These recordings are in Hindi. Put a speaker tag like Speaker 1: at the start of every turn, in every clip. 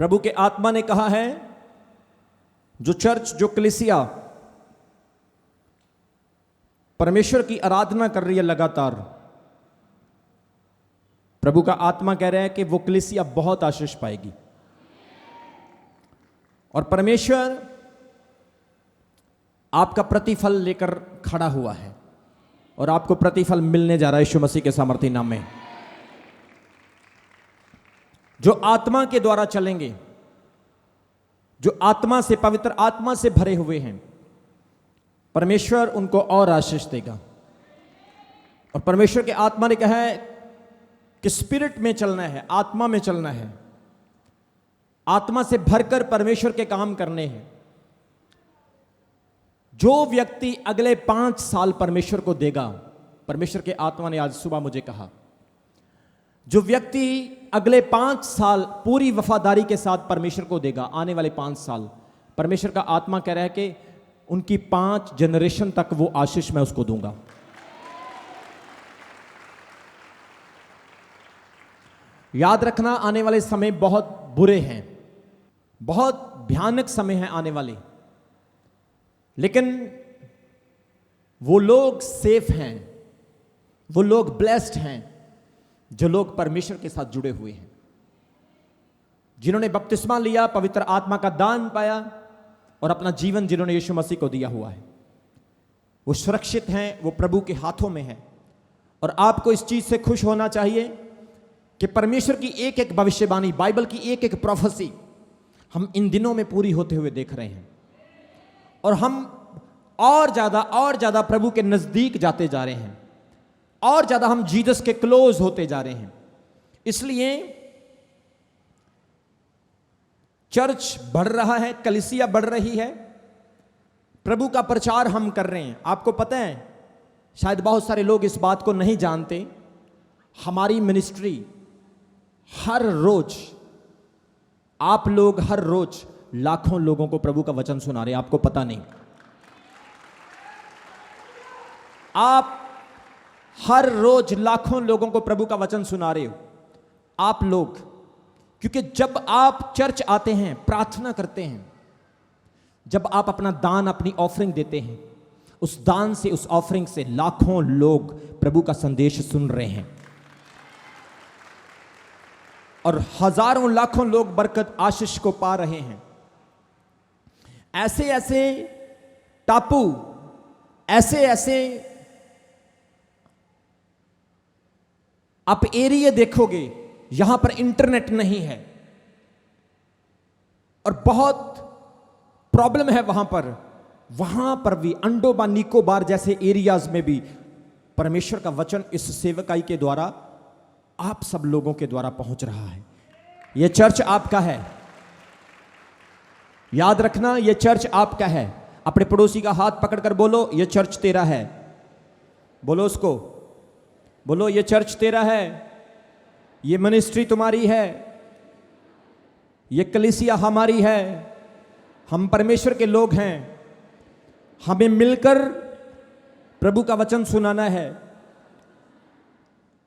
Speaker 1: प्रभु के आत्मा ने कहा है, जो चर्च, जो कलीसिया परमेश्वर की आराधना कर रही है लगातार, प्रभु का आत्मा कह रहा है कि वो कलीसिया बहुत आशीष पाएगी और परमेश्वर आपका प्रतिफल लेकर खड़ा हुआ है और आपको प्रतिफल मिलने जा रहा है यीशु मसीह के सामर्थी नाम में। जो आत्मा के द्वारा चलेंगे, जो आत्मा से, पवित्र आत्मा से भरे हुए हैं, परमेश्वर उनको और आशीष देगा। और परमेश्वर के आत्मा ने कहा है कि स्पिरिट में चलना है, आत्मा में चलना है, आत्मा से भरकर परमेश्वर के काम करने हैं। जो व्यक्ति अगले 5 साल परमेश्वर को देगा, परमेश्वर के आत्मा ने आज सुबह मुझे कहा, जो व्यक्ति अगले 5 साल पूरी वफादारी के साथ परमेश्वर को देगा, आने वाले 5 साल, परमेश्वर का आत्मा कह रहा है कि उनकी 5 जनरेशन तक वो आशीष मैं उसको दूंगा। याद रखना, आने वाले समय बहुत बुरे हैं, बहुत भयानक समय हैं आने वाले, लेकिन वो लोग सेफ हैं, वो लोग ब्लेस्ड हैं जो लोग परमेश्वर के साथ जुड़े हुए हैं, जिन्होंने बपतिस्मा लिया, पवित्र आत्मा का दान पाया और अपना जीवन जिन्होंने यीशु मसीह को दिया हुआ है। वो सुरक्षित हैं, वो प्रभु के हाथों में है। और आपको इस चीज से खुश होना चाहिए कि परमेश्वर की एक एक भविष्यवाणी, बाइबल की एक एक प्रोफेसी हम इन दिनों में पूरी होते हुए देख रहे हैं और हम और ज्यादा प्रभु के नजदीक जाते जा रहे हैं, और ज्यादा हम जीसस के क्लोज होते जा रहे हैं। इसलिए चर्च बढ़ रहा है, कलीसिया बढ़ रही है, प्रभु का प्रचार हम कर रहे हैं। आपको पता है, शायद बहुत सारे लोग इस बात को नहीं जानते, हमारी मिनिस्ट्री हर रोज, आप लोग हर रोज लाखों लोगों को प्रभु का वचन सुना रहे हैं। आपको पता नहीं, आप हर रोज लाखों लोगों को प्रभु का वचन सुना रहे हो आप लोग, क्योंकि जब आप चर्च आते हैं, प्रार्थना करते हैं, जब आप अपना दान, अपनी ऑफरिंग देते हैं, उस दान से, उस ऑफरिंग से लाखों लोग प्रभु का संदेश सुन रहे हैं और हजारों लाखों लोग बरकत, आशीष को पा रहे हैं। ऐसे ऐसे टापू, ऐसे ऐसे आप एरिया देखोगे यहां पर इंटरनेट नहीं है और बहुत प्रॉब्लम है वहां पर भी, अंडोबा निकोबार जैसे एरियाज में भी परमेश्वर का वचन इस सेवकाई के द्वारा आप सब लोगों के द्वारा पहुंच रहा है। यह चर्च आपका है, याद रखना, यह चर्च आपका है। अपने पड़ोसी का हाथ पकड़कर बोलो, यह चर्च तेरा है। बोलो उसको, बोलो यह चर्च तेरा है, यह मिनिस्ट्री तुम्हारी है, यह कलीसिया हमारी है, हम परमेश्वर के लोग हैं, हमें मिलकर प्रभु का वचन सुनाना है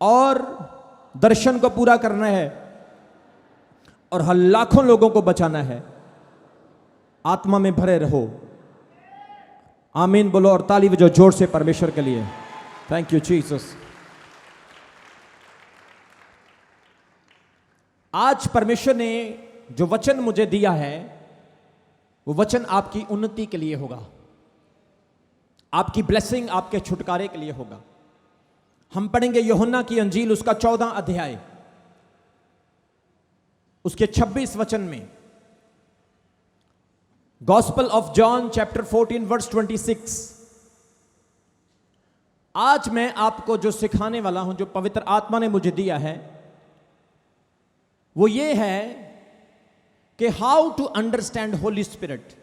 Speaker 1: और दर्शन को पूरा करना है और हर लाखों लोगों को बचाना है। आत्मा में भरे रहो। आमीन बोलो और ताली बजाओ जोर से परमेश्वर के लिए। Thank you Jesus. आज परमेश्वर ने जो वचन मुझे दिया है, वो वचन आपकी उन्नति के लिए होगा, आपकी ब्लेसिंग, आपके छुटकारे के लिए होगा। हम पढ़ेंगे यूहन्ना की अंजील, उसका 14 अध्याय, उसके 26 वचन में। Gospel of John chapter 14 verse 26। आज मैं आपको जो सिखाने वाला हूं, जो पवित्र आत्मा ने मुझे दिया है, वो ये है कि how to understand Holy Spirit.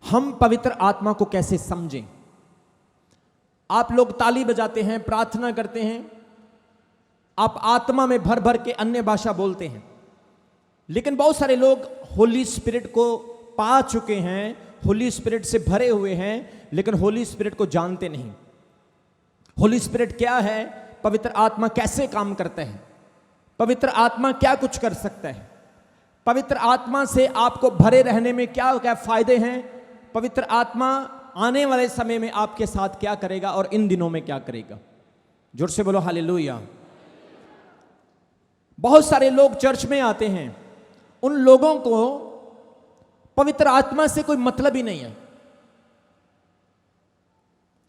Speaker 1: हम पवित्र आत्मा को कैसे समझें। आप लोग ताली बजाते हैं, प्रार्थना करते हैं, आप आत्मा में भर भर के अन्य भाषा बोलते हैं, लेकिन बहुत सारे लोग होली स्पिरिट को पा चुके हैं, होली स्पिरिट से भरे हुए हैं, लेकिन होली स्पिरिट को जानते नहीं। होली स्पिरिट क्या है, पवित्र आत्मा कैसे काम करता है, पवित्र आत्मा क्या कुछ कर सकता है, पवित्र आत्मा से आपको भरे रहने में क्या क्या फायदे हैं, पवित्र आत्मा आने वाले समय में आपके साथ क्या करेगा और इन दिनों में क्या करेगा। जोर से बोलो हालेलुया। बहुत सारे लोग चर्च में आते हैं, उन लोगों को पवित्र आत्मा से कोई मतलब ही नहीं है।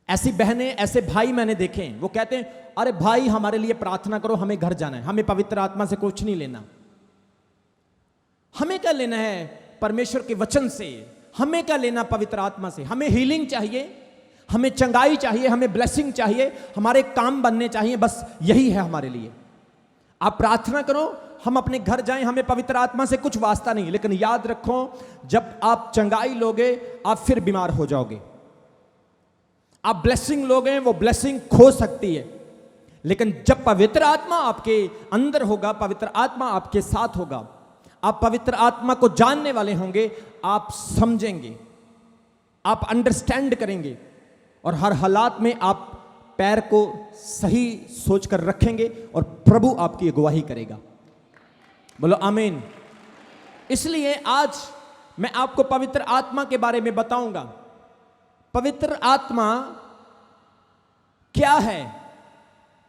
Speaker 1: ऐसी बहनें, ऐसे भाई मैंने देखे हैं, वो कहते हैं अरे भाई हमारे लिए प्रार्थना करो, हमें घर जाना है, हमें पवित्र आत्मा से कुछ नहीं लेना। हमें क्या लेना है परमेश्वर के वचन से, हमें क्या लेना पवित्र आत्मा से। हमें हीलिंग चाहिए, हमें चंगाई चाहिए, हमें ब्लेसिंग चाहिए, हमारे काम बनने चाहिए, बस यही है हमारे लिए। आप प्रार्थना करो, हम अपने घर जाएं, हमें पवित्र आत्मा से कुछ वास्ता नहीं। लेकिन याद रखो, जब आप चंगाई लोगे आप फिर बीमार हो जाओगे। आप ब्लेसिंग लोगे, वो ब्लेसिंग खो सकती है। लेकिन जब पवित्र आत्मा आपके अंदर होगा, पवित्र आत्मा आपके साथ होगा, आप पवित्र आत्मा को जानने वाले होंगे, आप समझेंगे, आप अंडरस्टैंड करेंगे और हर हालात में आप पैर को सही सोचकर रखेंगे और प्रभु आपकी अगुवाई करेगा। बोलो आमीन। इसलिए आज मैं आपको पवित्र आत्मा के बारे में बताऊंगा। पवित्र आत्मा क्या है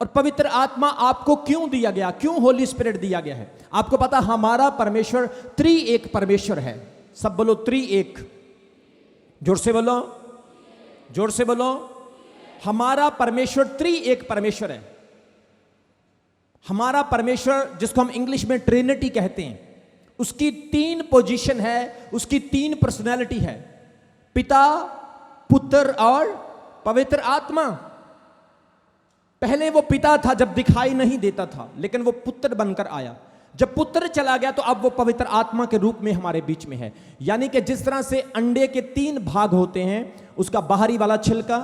Speaker 1: और पवित्र आत्मा आपको क्यों दिया गया, क्यों होली स्पिरिट दिया गया है। आपको पता हमारा परमेश्वर त्रिएक परमेश्वर है। सब बोलो त्रिएक, जोर से बोलो, जोर से बोलो। हमारा परमेश्वर त्रिएक परमेश्वर है। हमारा परमेश्वर, जिसको हम इंग्लिश में ट्रिनिटी कहते हैं, उसकी 3 पोजीशन है, उसकी 3 पर्सनैलिटी है, पिता, पुत्र और पवित्र आत्मा। पहले वो पिता था जब दिखाई नहीं देता था, लेकिन वो पुत्र बनकर आया। जब पुत्र चला गया तो अब वो पवित्र आत्मा के रूप में हमारे बीच में है। यानी कि जिस तरह से अंडे के 3 भाग होते हैं, उसका बाहरी वाला छिलका,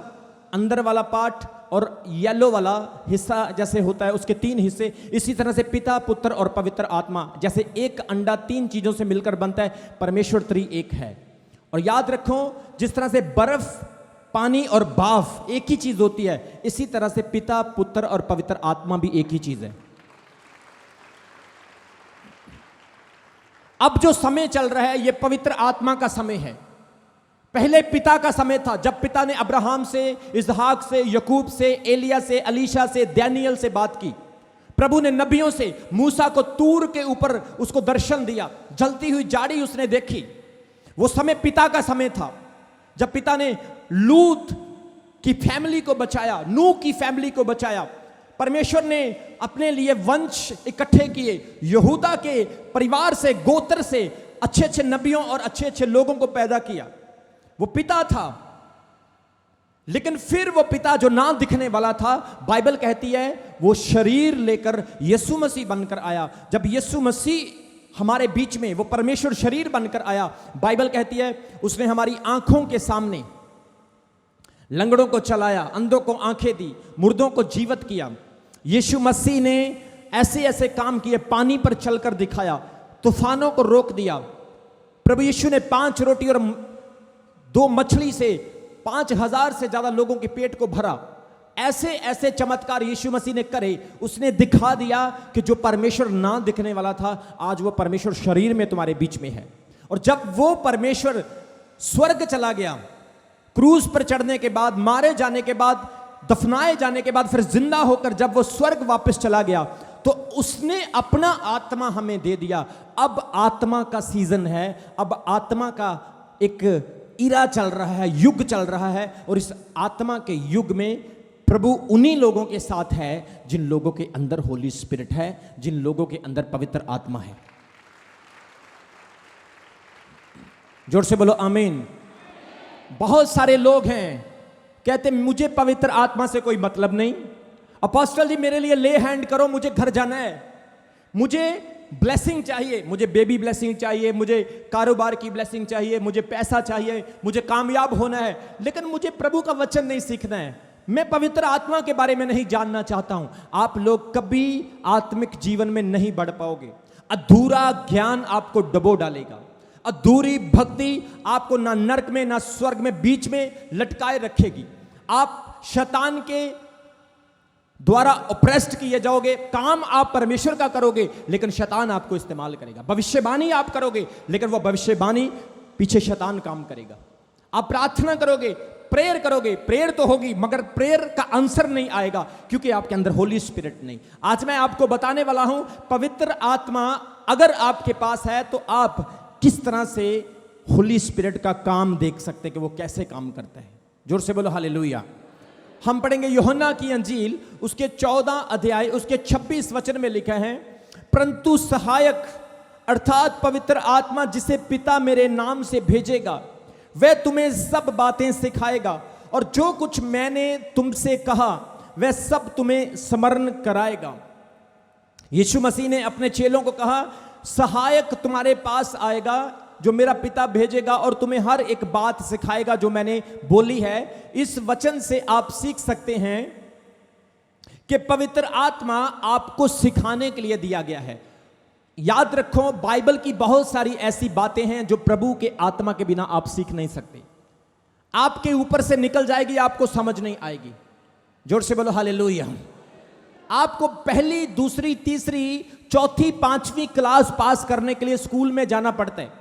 Speaker 1: अंदर वाला पार्ट और येलो वाला हिस्सा जैसे होता है, उसके 3 हिस्से, इसी तरह से पिता, पुत्र और पवित्र आत्मा, जैसे एक अंडा 3 चीजों से मिलकर बनता है, परमेश्वर त्रिएक है। और याद रखो, जिस तरह से बर्फ, पानी और भाप एक ही चीज होती है, इसी तरह से पिता, पुत्र और पवित्र आत्मा भी एक ही चीज है। अब जो समय चल रहा है, यह पवित्र आत्मा का समय है। पहले पिता का समय था, जब पिता ने अब्राहम से, इसहाक से, यकूब से, एलिया से, अलीशा से, दानियल से बात की। प्रभु ने नबियों से, मूसा को तूर के ऊपर उसको दर्शन दिया, जलती हुई झाड़ी उसने देखी। वो समय पिता का समय था, जब पिता ने लूत की फैमिली को बचाया, नूह की फैमिली को बचाया। परमेश्वर ने अपने लिए वंश इकट्ठे किए, यहूदा के परिवार से, गोत्र से अच्छे अच्छे नबियों और अच्छे अच्छे लोगों को पैदा किया। वो पिता था। लेकिन फिर वो पिता जो ना दिखने वाला था, बाइबल कहती है वो शरीर लेकर यीशु मसीह बनकर आया। जब यीशु मसीह हमारे बीच में, वो परमेश्वर शरीर बनकर आया, बाइबल कहती है उसने हमारी आंखों के सामने लंगड़ों को चलाया, अंधों को आंखें दी, मुर्दों को जीवित किया। यीशु मसीह ने ऐसे ऐसे काम किए, पानी पर चलकर दिखाया, तूफानों को रोक दिया। प्रभु यीशु ने 5 रोटी और 2 मछली से 5000 से ज्यादा लोगों के पेट को भरा। ऐसे ऐसे चमत्कार यीशु मसीह ने करे। उसने दिखा दिया कि जो परमेश्वर ना दिखने वाला था, आज वो परमेश्वर शरीर में तुम्हारे बीच में है। और जब वो परमेश्वर स्वर्ग चला गया, क्रूज पर चढ़ने के बाद, मारे जाने के बाद, दफनाए जाने के बाद, फिर जिंदा होकर जब वो स्वर्ग वापस चला गया, तो उसने अपना आत्मा हमें दे दिया। अब आत्मा का सीजन है, अब आत्मा का एक इरा चल रहा है, युग चल रहा है। और इस आत्मा के युग में प्रभु उन्हीं लोगों के साथ है जिन लोगों के अंदर होली स्पिरिट है, जिन लोगों के अंदर पवित्र आत्मा है। जोर से बोलो आमीन। बहुत सारे लोग हैं कहते मुझे पवित्र आत्मा से कोई मतलब नहीं, अपोस्टल जी मेरे लिए ले हैंड करो, मुझे घर जाना है, मुझे ब्लेसिंग चाहिए, मुझे बेबी ब्लेसिंग चाहिए, मुझे कारोबार की ब्लेसिंग चाहिए, मुझे पैसा चाहिए, मुझे कामयाब होना है, लेकिन मुझे प्रभु का वचन नहीं सीखना है, मैं पवित्र आत्मा के बारे में नहीं जानना चाहता हूं। आप लोग कभी आत्मिक जीवन में नहीं बढ़ पाओगे। अधूरा ज्ञान आपको डबो डालेगा, अधूरी भक्ति आपको ना नरक में ना स्वर्ग में बीच में लटकाए रखेगी। आप शैतान के द्वारा ऑप्रेस्ड किए जाओगे। काम आप परमेश्वर का करोगे लेकिन शैतान आपको इस्तेमाल करेगा। भविष्यवाणी आप करोगे लेकिन वो भविष्यवाणी पीछे शैतान काम करेगा। आप प्रार्थना करोगे, प्रेयर करोगे, प्रेयर तो होगी मगर प्रेयर का आंसर नहीं आएगा क्योंकि आपके अंदर होली स्पिरिट नहीं। आज मैं आपको बताने वाला हूं पवित्र आत्मा अगर आपके पास है तो आप किस तरह से होली स्पिरिट का काम देख सकते हैं कि वो कैसे काम करता है। जोर से बोलो हालेलुया। हम पढ़ेंगे यूहन्ना की अंजील उसके 14 अध्याय उसके 26 वचन में लिखा है, परंतु सहायक अर्थात पवित्र आत्मा जिसे पिता मेरे नाम से भेजेगा वह तुम्हें सब बातें सिखाएगा और जो कुछ मैंने तुमसे कहा वह सब तुम्हें स्मरण कराएगा। यीशु मसीह ने अपने चेलों को कहा, सहायक तुम्हारे पास आएगा जो मेरा पिता भेजेगा और तुम्हें हर एक बात सिखाएगा जो मैंने बोली है। इस वचन से आप सीख सकते हैं कि पवित्र आत्मा आपको सिखाने के लिए दिया गया है। याद रखो बाइबल की बहुत सारी ऐसी बातें हैं जो प्रभु के आत्मा के बिना आप सीख नहीं सकते। आपके ऊपर से निकल जाएगी, आपको समझ नहीं आएगी। जोर से बोलो हालेलुया। आपको पहली, दूसरी, तीसरी, चौथी, पांचवी क्लास पास करने के लिए स्कूल में जाना पड़ता है।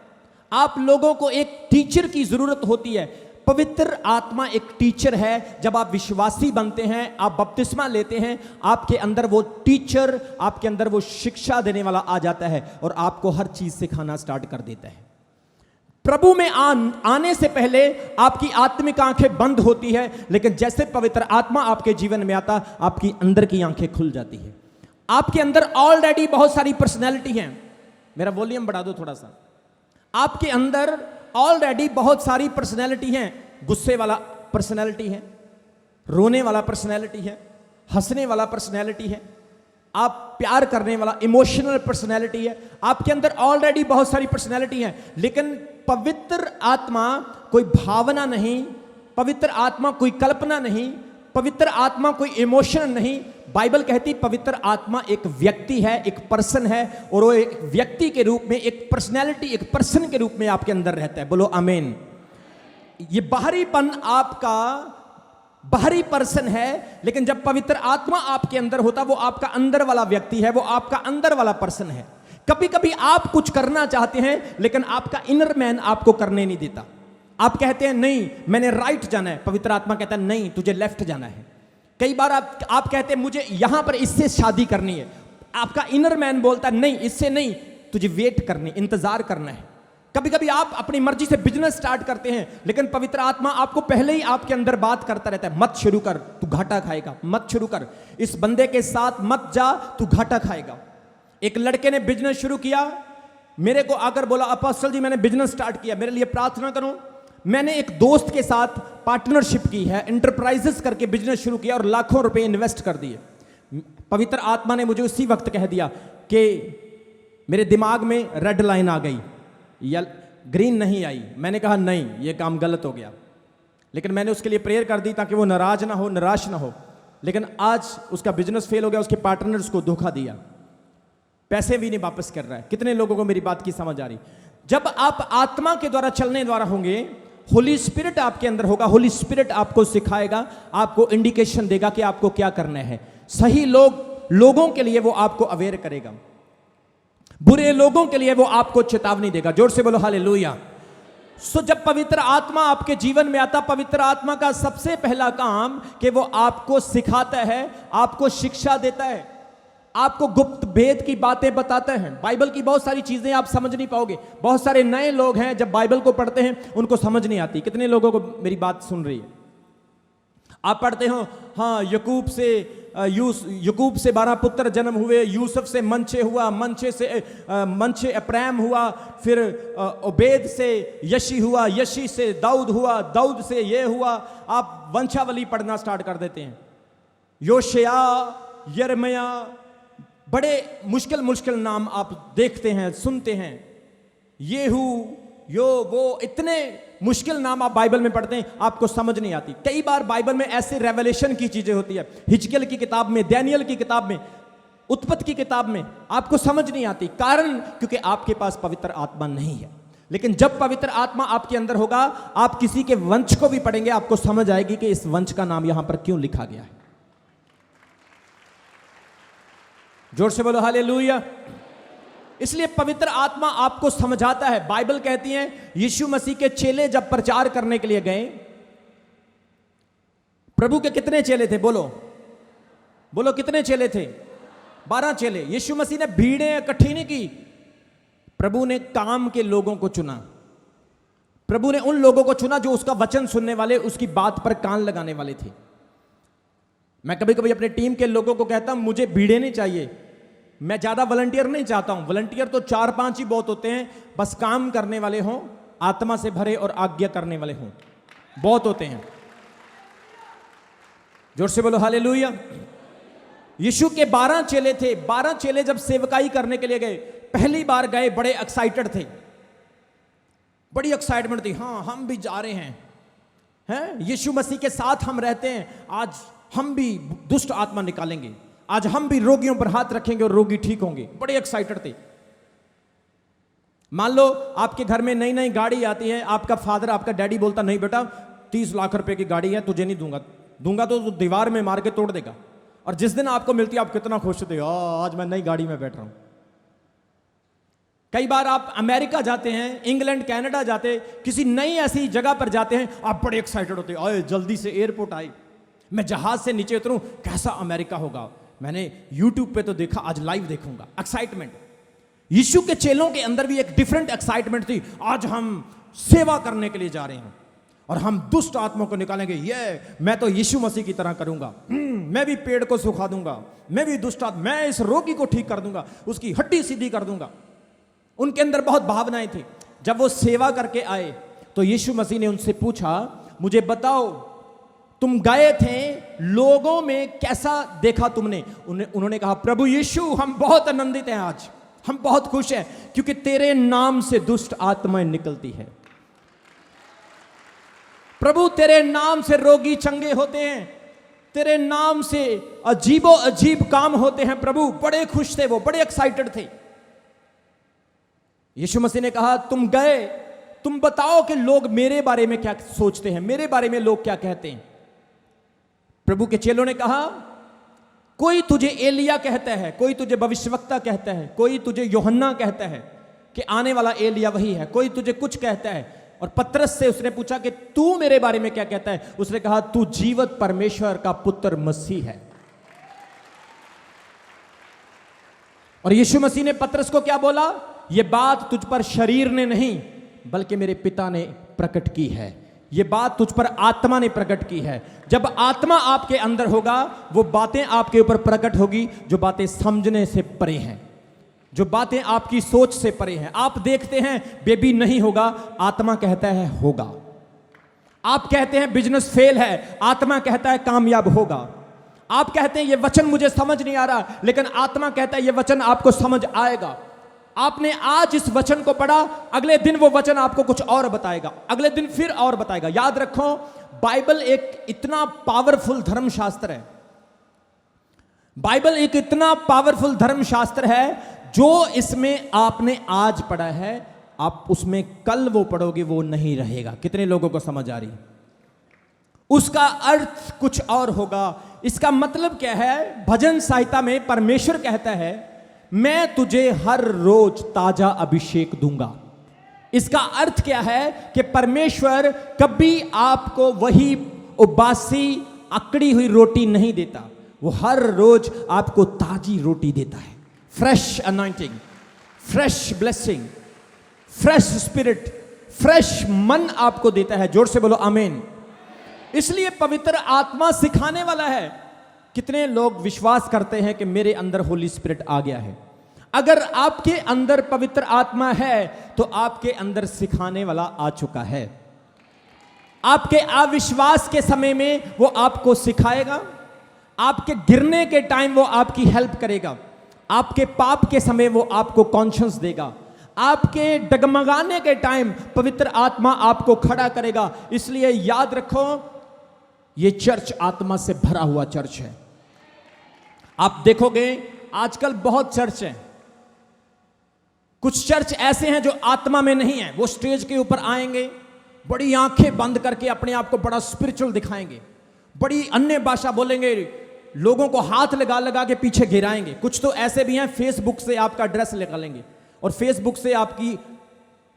Speaker 1: आप लोगों को एक टीचर की जरूरत होती है। पवित्र आत्मा एक टीचर है। जब आप विश्वासी बनते हैं, आप बपतिस्मा लेते हैं, आपके अंदर वो टीचर, आपके अंदर वो शिक्षा देने वाला आ जाता है और आपको हर चीज सिखाना स्टार्ट कर देता है। प्रभु में आने से पहले आपकी आत्मिक आंखें बंद होती है, लेकिन जैसे पवित्र आत्मा आपके जीवन में आता, आपकी अंदर की आंखें खुल जाती है। आपके अंदर ऑलरेडी बहुत सारी पर्सनैलिटी हैं। मेरा वॉल्यूम बढ़ा दो थोड़ा सा। आपके अंदर ऑलरेडी बहुत सारी पर्सनैलिटी हैं। गुस्से वाला पर्सनैलिटी है, रोने वाला पर्सनैलिटी है, हंसने वाला पर्सनैलिटी है, आप प्यार करने वाला इमोशनल पर्सनैलिटी है। आपके अंदर ऑलरेडी बहुत सारी पर्सनैलिटी है, लेकिन पवित्र आत्मा कोई भावना नहीं, पवित्र आत्मा कोई कल्पना नहीं, पवित्र आत्मा कोई इमोशन नहीं। बाइबल कहती पवित्र आत्मा एक व्यक्ति है, एक पर्सन है, और वो एक व्यक्ति के रूप में, एक पर्सनैलिटी, एक पर्सन के रूप में आपके अंदर रहता है। बोलो आमीन। ये बाहरीपन आपका बाहरी पर्सन है, लेकिन जब पवित्र आत्मा आपके अंदर होता, वो आपका अंदर वाला व्यक्ति है, वो आपका अंदर वाला पर्सन है। कभी कभी आप कुछ करना चाहते हैं लेकिन आपका इनर मैन आपको करने नहीं देता। आप कहते हैं नहीं मैंने राइट जाना है, पवित्र आत्मा कहता है नहीं तुझे लेफ्ट जाना है। कई बार आप कहते हैं मुझे यहां पर इससे शादी करनी है, आपका इनर मैन बोलता है नहीं इससे नहीं, तुझे वेट करनी, इंतजार करना है। कभी कभी आप अपनी मर्जी से बिजनेस स्टार्ट करते हैं, लेकिन पवित्र आत्मा आपको पहले ही आपके अंदर बात करता रहता है, मत शुरू कर तू घाटा खाएगा, मत शुरू कर, इस बंदे के साथ मत जा तू घाटा खाएगा। एक लड़के ने बिजनेस शुरू किया, मेरे को आकर बोला अपोस्टल जी मैंने बिजनेस स्टार्ट किया, मेरे लिए प्रार्थना करो। मैंने एक दोस्त के साथ पार्टनरशिप की है, इंटरप्राइजेस करके बिजनेस शुरू किया और लाखों रुपए इन्वेस्ट कर दिए। पवित्र आत्मा ने मुझे उसी वक्त कह दिया कि मेरे दिमाग में रेड लाइन आ गई या ग्रीन नहीं आई। मैंने कहा नहीं ये काम गलत हो गया, लेकिन मैंने उसके लिए प्रेयर कर दी ताकि वो नाराज ना हो, निराश ना हो। लेकिन आज उसका बिजनेस फेल हो गया, उसके पार्टनर्स को धोखा दिया, पैसे भी नहीं वापस कर रहा है। कितने लोगों को मेरी बात की समझ आ रही? जब आप आत्मा के द्वारा चलने द्वारा होंगे, होली स्पिरिट आपके अंदर होगा, होली स्पिरिट आपको सिखाएगा, आपको इंडिकेशन देगा कि आपको क्या करना है। सही लोगों के लिए वो आपको अवेयर करेगा, बुरे लोगों के लिए वो आपको चेतावनी देगा। जोर से बोलो हालेलुया। सो जब पवित्र आत्मा आपके जीवन में आता, पवित्र आत्मा का सबसे पहला काम कि वो आपको सिखाता है, आपको शिक्षा देता है, आपको गुप्त भेद की बातें बताते हैं। बाइबल की बहुत सारी चीजें आप समझ नहीं पाओगे। बहुत सारे नए लोग हैं जब बाइबल को पढ़ते हैं उनको समझ नहीं आती। कितने लोगों को मेरी बात सुन रही है? आप पढ़ते हो हाँ याकूब से 12 पुत्र जन्म हुए, यूसुफ से मनशे हुआ, मनशे अप्रैम हुआ, फिर ओबेद से यशी हुआ, यशी से दाऊद हुआ, दाऊद से ये हुआ। आप वंशावली पढ़ना स्टार्ट कर देते हैं। योशिया, यिर्मयाह, बड़े मुश्किल नाम आप देखते हैं, सुनते हैं। येहू, यो वो, इतने मुश्किल नाम आप बाइबल में पढ़ते हैं, आपको समझ नहीं आती। कई बार बाइबल में ऐसे रेवलेशन की चीजें होती है, हिजकियल की किताब में, दानियल की किताब में, उत्पत्ति की किताब में, आपको समझ नहीं आती। कारण क्योंकि आपके पास पवित्र आत्मा नहीं है। लेकिन जब पवित्र आत्मा आपके अंदर होगा, आप किसी के वंश को भी पढ़ेंगे, आपको समझ आएगी कि इस वंश का नाम यहां पर क्यों लिखा गया है। जोर से बोलो हालेलुया। इसलिए पवित्र आत्मा आपको समझाता है। बाइबल कहती है यीशु मसीह के चेले जब प्रचार करने के लिए गए, प्रभु के कितने चेले थे? बोलो बोलो, कितने चेले थे? 12 चेले। यीशु मसीह ने भीड़ें इकट्ठी नहीं की, प्रभु ने काम के लोगों को चुना। प्रभु ने उन लोगों को चुना जो उसका वचन सुनने वाले, उसकी बात पर कान लगाने वाले थे। मैं कभी कभी अपने टीम के लोगों को कहता हूं मुझे भीड़े नहीं चाहिए, मैं ज्यादा वॉलंटियर नहीं चाहता हूं। वॉलंटियर तो 4-5 ही बहुत होते हैं, बस काम करने वाले हों, आत्मा से भरे और आज्ञा करने वाले हों, बहुत होते हैं। जोर से बोलो हालेलुया। यीशु के 12 चेले थे। 12 चेले जब सेवकाई करने के लिए गए, पहली बार गए, बड़े एक्साइटेड थे, बड़ी एक्साइटमेंट थी। हाँ, हम भी जा रहे हैं, यीशु मसीह के साथ हम रहते हैं, आज हम भी दुष्ट आत्मा निकालेंगे, आज हम भी रोगियों पर हाथ रखेंगे और रोगी ठीक होंगे। बड़े एक्साइटेड थे। मान लो आपके घर में नई नई गाड़ी आती है, आपका फादर, आपका डैडी बोलता नहीं बेटा 30 लाख रुपए की गाड़ी है, तुझे नहीं दूंगा तो दीवार में मार के तोड़ देगा। और जिस दिन आपको मिलती है आप कितना खुश होते हो, आज मैं नई गाड़ी में बैठ रहा हूं। कई बार आप अमेरिका जाते हैं, इंग्लैंड, कनाडा जाते, किसी नई ऐसी जगह पर जाते हैं, आप बड़े एक्साइटेड होते हैं, आए जल्दी से एयरपोर्ट आए, मैं जहाज से नीचे उतरूं, कैसा अमेरिका होगा, मैंने यूट्यूब पे तो देखा, आज लाइव देखूंगा। एक्साइटमेंट। यीशु के चेलों के अंदर भी एक डिफरेंट एक्साइटमेंट थी। आज हम सेवा करने के लिए जा रहे हैं और हम दुष्ट आत्मा को निकालेंगे। ये मैं तो यीशु मसीह की तरह करूंगा, मैं भी पेड़ को सुखा दूंगा, मैं भी दुष्ट आत्मा, मैं इस रोगी को ठीक कर दूंगा, उसकी हड्डी सीधी कर दूंगा। उनके अंदर बहुत भावनाएं थी। जब वो सेवा करके आए तो यीशु मसीह ने उनसे पूछा, मुझे बताओ तुम गए थे, लोगों में कैसा देखा तुमने? उन्होंने कहा, प्रभु यीशु हम बहुत आनंदित हैं, आज हम बहुत खुश हैं क्योंकि तेरे नाम से दुष्ट आत्माएं निकलती है। प्रभु तेरे नाम से रोगी चंगे होते हैं, तेरे नाम से अजीबो अजीब काम होते हैं। प्रभु बड़े खुश थे, वो बड़े एक्साइटेड थे। यीशु मसीह ने कहा, तुम गए, तुम बताओ कि लोग मेरे बारे में क्या सोचते हैं, मेरे बारे में लोग क्या कहते हैं। प्रभु के चेलों ने कहा, कोई तुझे एलिया कहता है, कोई तुझे भविष्यवक्ता कहता है, कोई तुझे यूहन्ना कहता है कि आने वाला एलिया वही है, कोई तुझे कुछ कहता है। और पतरस से उसने पूछा कि तू मेरे बारे में क्या कहता है? उसने कहा, तू जीवित परमेश्वर का पुत्र मसीह है। और यीशु मसीह ने पतरस को क्या बोला? ये बात तुझ पर शरीर ने नहीं बल्कि मेरे पिता ने प्रकट की है, ये बात तुझ पर आत्मा ने प्रकट की है। जब आत्मा आपके अंदर होगा, वो बातें आपके ऊपर प्रकट होगी जो बातें समझने से परे हैं, जो बातें आपकी सोच से परे हैं। आप देखते हैं बेबी नहीं होगा, आत्मा कहता है होगा। आप कहते हैं बिजनेस फेल है, आत्मा कहता है कामयाब होगा। आप कहते हैं ये वचन मुझे समझ नहीं आ रहा, लेकिन आत्मा कहता है ये वचन आपको समझ आएगा। आपने आज इस वचन को पढ़ा, अगले दिन वो वचन आपको कुछ और बताएगा, अगले दिन फिर और बताएगा। याद रखो, बाइबल एक इतना पावरफुल धर्मशास्त्र है, बाइबल एक इतना पावरफुल धर्मशास्त्र है, जो इसमें आपने आज पढ़ा है, आप उसमें कल वो पढ़ोगे वो नहीं रहेगा। कितने लोगों को समझ आ रही? उसका अर्थ कुछ और होगा। इसका मतलब क्या है? भजन संहिता में परमेश्वर कहता है, मैं तुझे हर रोज ताजा अभिषेक दूंगा। इसका अर्थ क्या है कि परमेश्वर कभी आपको वही उबासी अकड़ी हुई रोटी नहीं देता, वो हर रोज आपको ताजी रोटी देता है। Fresh anointing, fresh blessing, fresh spirit, fresh मन आपको देता है। जोर से बोलो आमीन। इसलिए पवित्र आत्मा सिखाने वाला है। कितने लोग विश्वास करते हैं कि मेरे अंदर होली स्पिरिट आ गया है? अगर आपके अंदर पवित्र आत्मा है तो आपके अंदर सिखाने वाला आ चुका है। आपके अविश्वास के समय में वो आपको सिखाएगा, आपके गिरने के टाइम वो आपकी हेल्प करेगा, आपके पाप के समय वो आपको कॉन्शियस देगा, आपके डगमगाने के टाइम पवित्र आत्मा आपको खड़ा करेगा। इसलिए याद रखो, ये चर्च आत्मा से भरा हुआ चर्च है। आप देखोगे आजकल बहुत चर्च हैं, कुछ चर्च ऐसे हैं जो आत्मा में नहीं है। वो स्टेज के ऊपर आएंगे, बड़ी आंखें बंद करके अपने आप को बड़ा स्पिरिचुअल दिखाएंगे, बड़ी अन्य भाषा बोलेंगे, लोगों को हाथ लगा लगा के पीछे गिराएंगे। कुछ तो ऐसे भी हैं फेसबुक से आपका एड्रेस निकालेंगे और फेसबुक से आपकी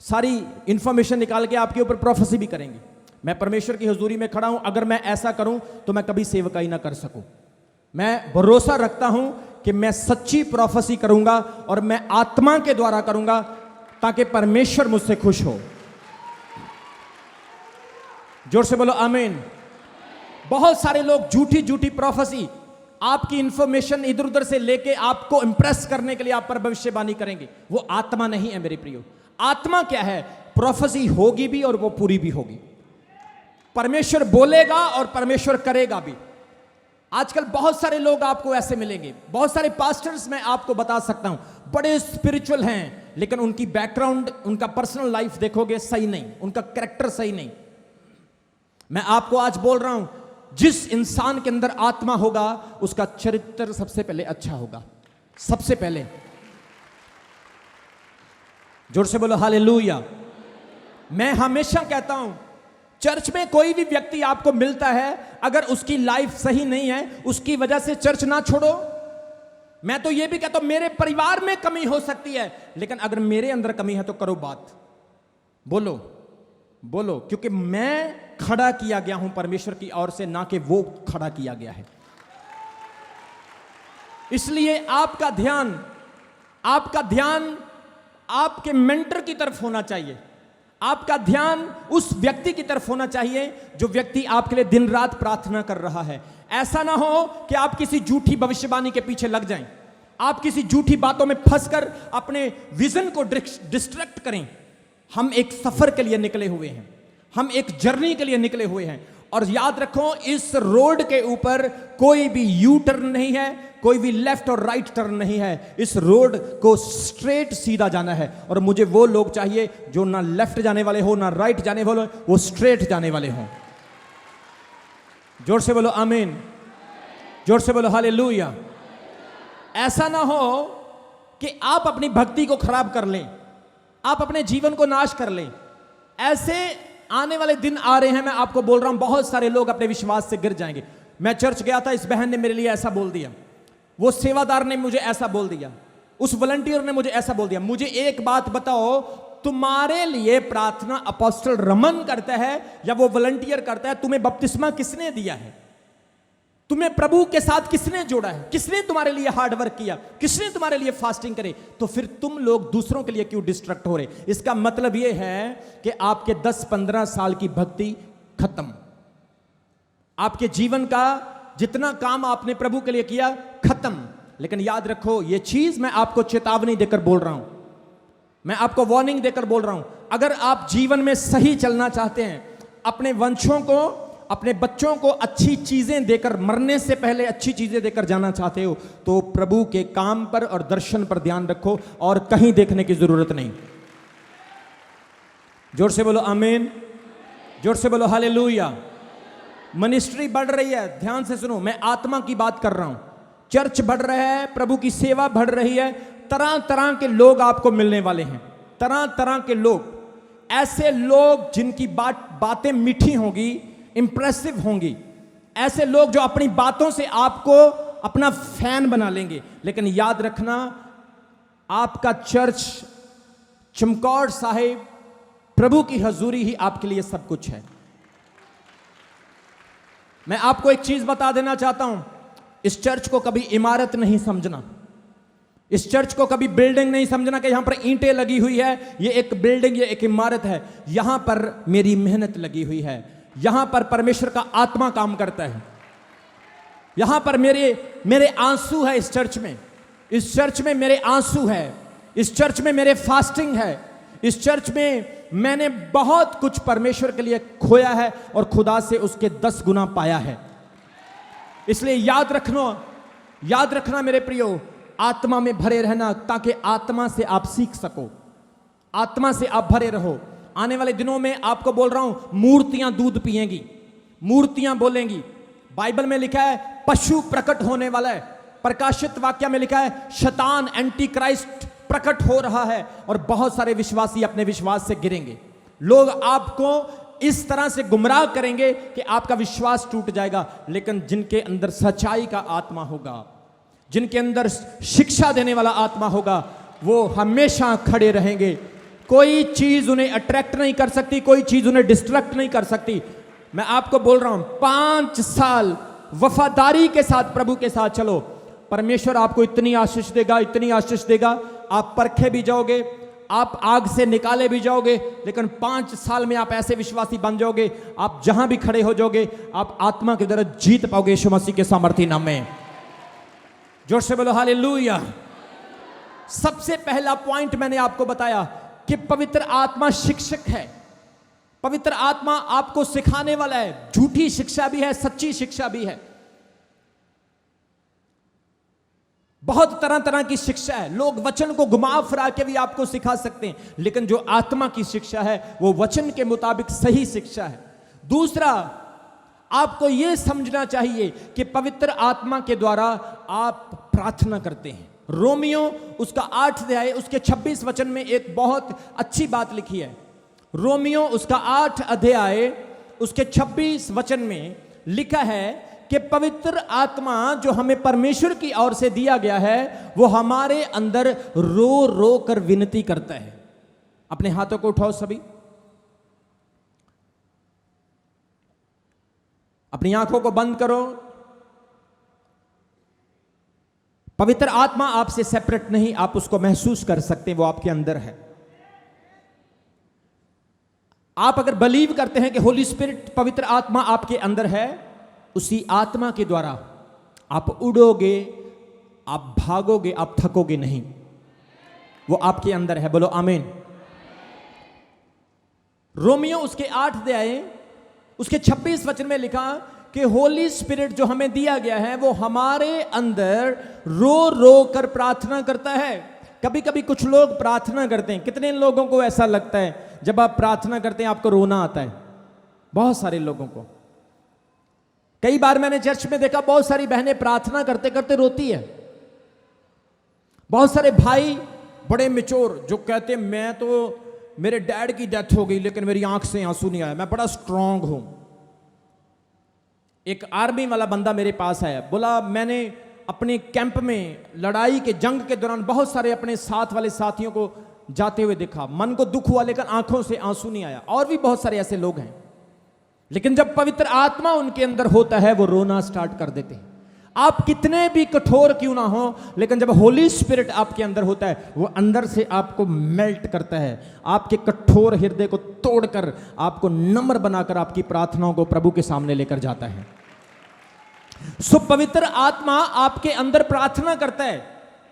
Speaker 1: सारी इंफॉर्मेशन निकाल के आपके ऊपर प्रोफेसी भी करेंगे। मैं परमेश्वर की हुजूरी में खड़ा हूं, अगर मैं ऐसा करूं तो मैं कभी सेवकाई ना कर सकूं। मैं भरोसा रखता हूं कि मैं सच्ची प्रोफेसी करूंगा और मैं आत्मा के द्वारा करूंगा ताकि परमेश्वर मुझसे खुश हो। जोर से बोलो आमीन। बहुत सारे लोग झूठी झूठी प्रोफेसी, आपकी इंफॉर्मेशन इधर उधर से लेके आपको इंप्रेस करने के लिए आप पर भविष्यवाणी करेंगे। वो आत्मा नहीं है मेरे प्रियो। आत्मा क्या है? प्रोफेसी होगी भी और वो पूरी भी होगी। परमेश्वर बोलेगा और परमेश्वर करेगा भी। आजकल बहुत सारे लोग आपको ऐसे मिलेंगे, बहुत सारे पास्टर्स मैं आपको बता सकता हूं, बड़े स्पिरिचुअल हैं, लेकिन उनकी बैकग्राउंड, उनका पर्सनल लाइफ देखोगे सही नहीं, उनका कैरेक्टर सही नहीं। मैं आपको आज बोल रहा हूं, जिस इंसान के अंदर आत्मा होगा उसका चरित्र सबसे पहले अच्छा होगा, सबसे पहले। जोर से बोलो हालेलुया। मैं हमेशा कहता हूं, चर्च में कोई भी व्यक्ति आपको मिलता है, अगर उसकी लाइफ सही नहीं है, उसकी वजह से चर्च ना छोड़ो। मैं तो यह भी कहता हूं, मेरे परिवार में कमी हो सकती है, लेकिन अगर मेरे अंदर कमी है तो करो बात, बोलो बोलो, क्योंकि मैं खड़ा किया गया हूं परमेश्वर की ओर से, ना कि वो खड़ा किया गया है। इसलिए आपका ध्यान आपके मेंटर की तरफ होना चाहिए। आपका ध्यान उस व्यक्ति की तरफ होना चाहिए जो व्यक्ति आपके लिए दिन रात प्रार्थना कर रहा है। ऐसा ना हो कि आप किसी झूठी भविष्यवाणी के पीछे लग जाएं, आप किसी झूठी बातों में फंसकर अपने विजन को डिस्ट्रैक्ट करें। हम एक सफर के लिए निकले हुए हैं, हम एक जर्नी के लिए निकले हुए हैं, और याद रखो, इस रोड के ऊपर कोई भी यू टर्न नहीं है, कोई भी लेफ्ट और राइट टर्न नहीं है। इस रोड को स्ट्रेट सीधा जाना है, और मुझे वो लोग चाहिए जो ना लेफ्ट जाने वाले हो ना राइट जाने वाले, वो स्ट्रेट जाने वाले हों। जोर से बोलो आमीन, जोर से बोलो हालेलुया। ऐसा ना हो कि आप अपनी भक्ति को खराब कर लें, आप अपने जीवन को नाश कर लें। ऐसे आने वाले दिन आ रहे हैं, मैं आपको बोल रहा हूं, बहुत सारे लोग अपने विश्वास से गिर जाएंगे। मैं चर्च गया था, इस बहन ने मेरे लिए ऐसा बोल दिया, वो सेवादार ने मुझे ऐसा बोल दिया, उस वॉलंटियर ने मुझे ऐसा बोल दिया। मुझे एक बात बताओ, तुम्हारे लिए प्रार्थना अपोस्टल रमन करता है या वो वॉलंटियर करता है? तुम्हें बपतिस्मा किसने दिया है? तुम्हें प्रभु के साथ किसने जोड़ा है? किसने तुम्हारे लिए हार्ड वर्क किया? किसने तुम्हारे लिए फास्टिंग करे? तो फिर तुम लोग दूसरों के लिए क्यों डिस्ट्रैक्ट हो रहे? इसका मतलब यह है कि आपके 10-15 साल की भक्ति खत्म, आपके जीवन का जितना काम आपने प्रभु के लिए किया खत्म। लेकिन याद रखो, यह चीज मैं आपको चेतावनी देकर बोल रहा हूं, मैं आपको वार्निंग देकर बोल रहा हूं। अगर आप जीवन में सही चलना चाहते हैं, अपने वंशों को, अपने बच्चों को अच्छी चीजें देकर, मरने से पहले अच्छी चीजें देकर जाना चाहते हो, तो प्रभु के काम पर और दर्शन पर ध्यान रखो, और कहीं देखने की जरूरत नहीं। जोर से बोलो आमीन, जोर से बोलो हालेलुया। मिनिस्ट्री बढ़ रही है, ध्यान से सुनो, मैं आत्मा की बात कर रहा हूं। चर्च बढ़ रहा है, प्रभु की सेवा बढ़ रही है, तरह तरह के लोग आपको मिलने वाले हैं, तरह तरह के लोग, ऐसे लोग जिनकी बातें मीठी होंगी, इंप्रेसिव होंगी, ऐसे लोग जो अपनी बातों से आपको अपना फैन बना लेंगे। लेकिन याद रखना, आपका चर्च, चमकौर साहिब, प्रभु की हजूरी ही आपके लिए सब कुछ है। मैं आपको एक चीज बता देना चाहता हूं, इस चर्च को कभी इमारत नहीं समझना, इस चर्च को कभी बिल्डिंग नहीं समझना कि यहां पर ईंटें लगी हुई है, ये एक बिल्डिंग, ये एक इमारत है। यहां पर मेरी मेहनत लगी हुई है, यहां पर परमेश्वर का आत्मा काम करता है, यहां पर मेरे आंसू है। इस चर्च में मेरे आंसू है, इस चर्च में मेरे फास्टिंग है, इस चर्च में मैंने बहुत कुछ परमेश्वर के लिए खोया है और खुदा से उसके 10 गुना पाया है। इसलिए याद रखना मेरे प्रियो, आत्मा में भरे रहना, ताकि आत्मा से आप सीख सको, आत्मा से आप भरे रहो। आने वाले दिनों में आपको बोल रहा हूं, मूर्तियां दूध पिएंगी, मूर्तियां बोलेंगी। बाइबल में लिखा है पशु प्रकट होने वाला है, प्रकाशित वाक्य में लिखा है शैतान, एंटी क्राइस्ट प्रकट हो रहा है, और बहुत सारे विश्वासी अपने विश्वास से गिरेंगे। लोग आपको इस तरह से गुमराह करेंगे कि आपका विश्वास टूट जाएगा। लेकिन जिनके अंदर सच्चाई का आत्मा होगा, जिनके अंदर शिक्षा देने वाला आत्मा होगा, वो हमेशा खड़े रहेंगे। कोई चीज उन्हें अट्रैक्ट नहीं कर सकती, कोई चीज उन्हें डिस्ट्रैक्ट नहीं कर सकती। मैं आपको बोल रहा हूं, 5 साल वफादारी के साथ प्रभु के साथ चलो, परमेश्वर आपको इतनी आशीष देगा, इतनी आशीष देगा। आप परखे भी जाओगे, आप आग से निकाले भी जाओगे, लेकिन 5 साल में आप ऐसे विश्वासी बन जाओगे, आप जहां भी खड़े हो जाओगे, आप आत्मा की तरह जीत पाओगे यीशु मसीह के सामर्थी नाम में। जोर से बोलो हालेलुया। सबसे पहला पॉइंट मैंने आपको बताया कि पवित्र आत्मा शिक्षक है। पवित्र आत्मा आपको सिखाने वाला है। झूठी शिक्षा भी है, सच्ची शिक्षा भी है। बहुत तरह तरह की शिक्षा है। लोग वचन को घुमा फिरा के भी आपको सिखा सकते हैं, लेकिन जो आत्मा की शिक्षा है वो वचन के मुताबिक सही शिक्षा है। दूसरा, आपको यह समझना चाहिए कि पवित्र आत्मा के द्वारा आप प्रार्थना करते हैं। रोमियो उसका 8 अध्याय उसके 26 वचन में एक बहुत अच्छी बात लिखी है। रोमियो उसका 8 अध्याय उसके 26 वचन में लिखा है कि पवित्र आत्मा जो हमें परमेश्वर की ओर से दिया गया है, वो हमारे अंदर रो रो कर विनती करता है। अपने हाथों को उठाओ सभी, अपनी आंखों को बंद करो। पवित्र आत्मा आपसे सेपरेट नहीं, आप उसको महसूस कर सकते हैं, वो आपके अंदर है। आप अगर बिलीव करते हैं कि होली स्पिरिट पवित्र आत्मा आपके अंदर है, उसी आत्मा के द्वारा आप उड़ोगे, आप भागोगे, आप थकोगे नहीं। वो आपके अंदर है। बोलो आमीन। रोमियो उसके 8 अध्याय उसके 26 वचन में लिखा कि होली स्पिरिट जो हमें दिया गया है वो हमारे अंदर रो रो कर प्रार्थना करता है। कभी कभी कुछ लोग प्रार्थना करते हैं। कितने लोगों को ऐसा लगता है जब आप प्रार्थना करते हैं आपको रोना आता है? बहुत सारे लोगों को। कई बार मैंने चर्च में देखा, बहुत सारी बहनें प्रार्थना करते करते रोती है। बहुत सारे भाई बड़े मिचोर जो कहते हैं मैं तो, मेरे डैड की डेथ हो गई लेकिन मेरी आंख से आंसू नहीं आया, मैं बड़ा स्ट्रांग हूं। एक आर्मी वाला बंदा मेरे पास आया, बोला मैंने अपने कैंप में लड़ाई के जंग के दौरान बहुत सारे अपने साथ वाले साथियों को जाते हुए देखा, मन को दुख हुआ लेकिन आंखों से आंसू नहीं आया। और भी बहुत सारे ऐसे लोग हैं, लेकिन जब पवित्र आत्मा उनके अंदर होता है वो रोना स्टार्ट कर देते हैं। आप कितने भी कठोर क्यों ना हो, लेकिन जब होली स्पिरिट आपके अंदर होता है वो अंदर से आपको मेल्ट करता है, आपके कठोर हृदय को तोड़कर आपको नम्र बनाकर आपकी प्रार्थनाओं को प्रभु के सामने लेकर जाता है। सो पवित्र आत्मा आपके अंदर प्रार्थना करता है।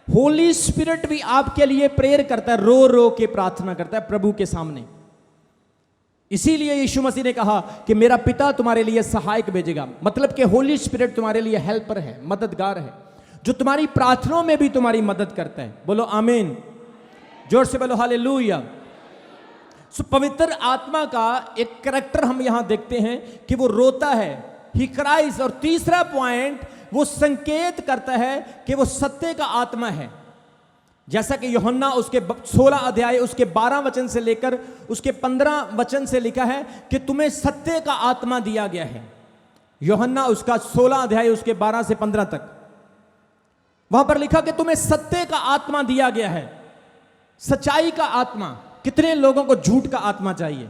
Speaker 1: होली स्पिरिट भी आपके लिए प्रेयर करता है, रो रो के प्रार्थना करता है प्रभु के सामने। इसीलिए यीशु मसीह ने कहा कि मेरा पिता तुम्हारे लिए सहायक भेजेगा, मतलब कि होली स्पिरिट तुम्हारे लिए हेल्पर है, मददगार है, जो तुम्हारी प्रार्थनाओं में भी तुम्हारी मदद करता है। बोलो आमीन। जोर से बोलो हालेलुया। सो पवित्र आत्मा का एक करैक्टर हम यहां देखते हैं कि वो रोता है, ही क्राइज। और तीसरा पॉइंट, वो संकेत करता है कि वो सत्य का आत्मा है। जैसा कि यूहन्ना उसके 16 अध्याय उसके 12 वचन से लेकर उसके 15 वचन से लिखा है कि तुम्हें सत्य का आत्मा दिया गया है। यूहन्ना उसका 16 अध्याय उसके 12 से 15 तक, वहां पर लिखा कि तुम्हें सत्य का आत्मा दिया गया है, सच्चाई का आत्मा। कितने लोगों को झूठ का आत्मा चाहिए?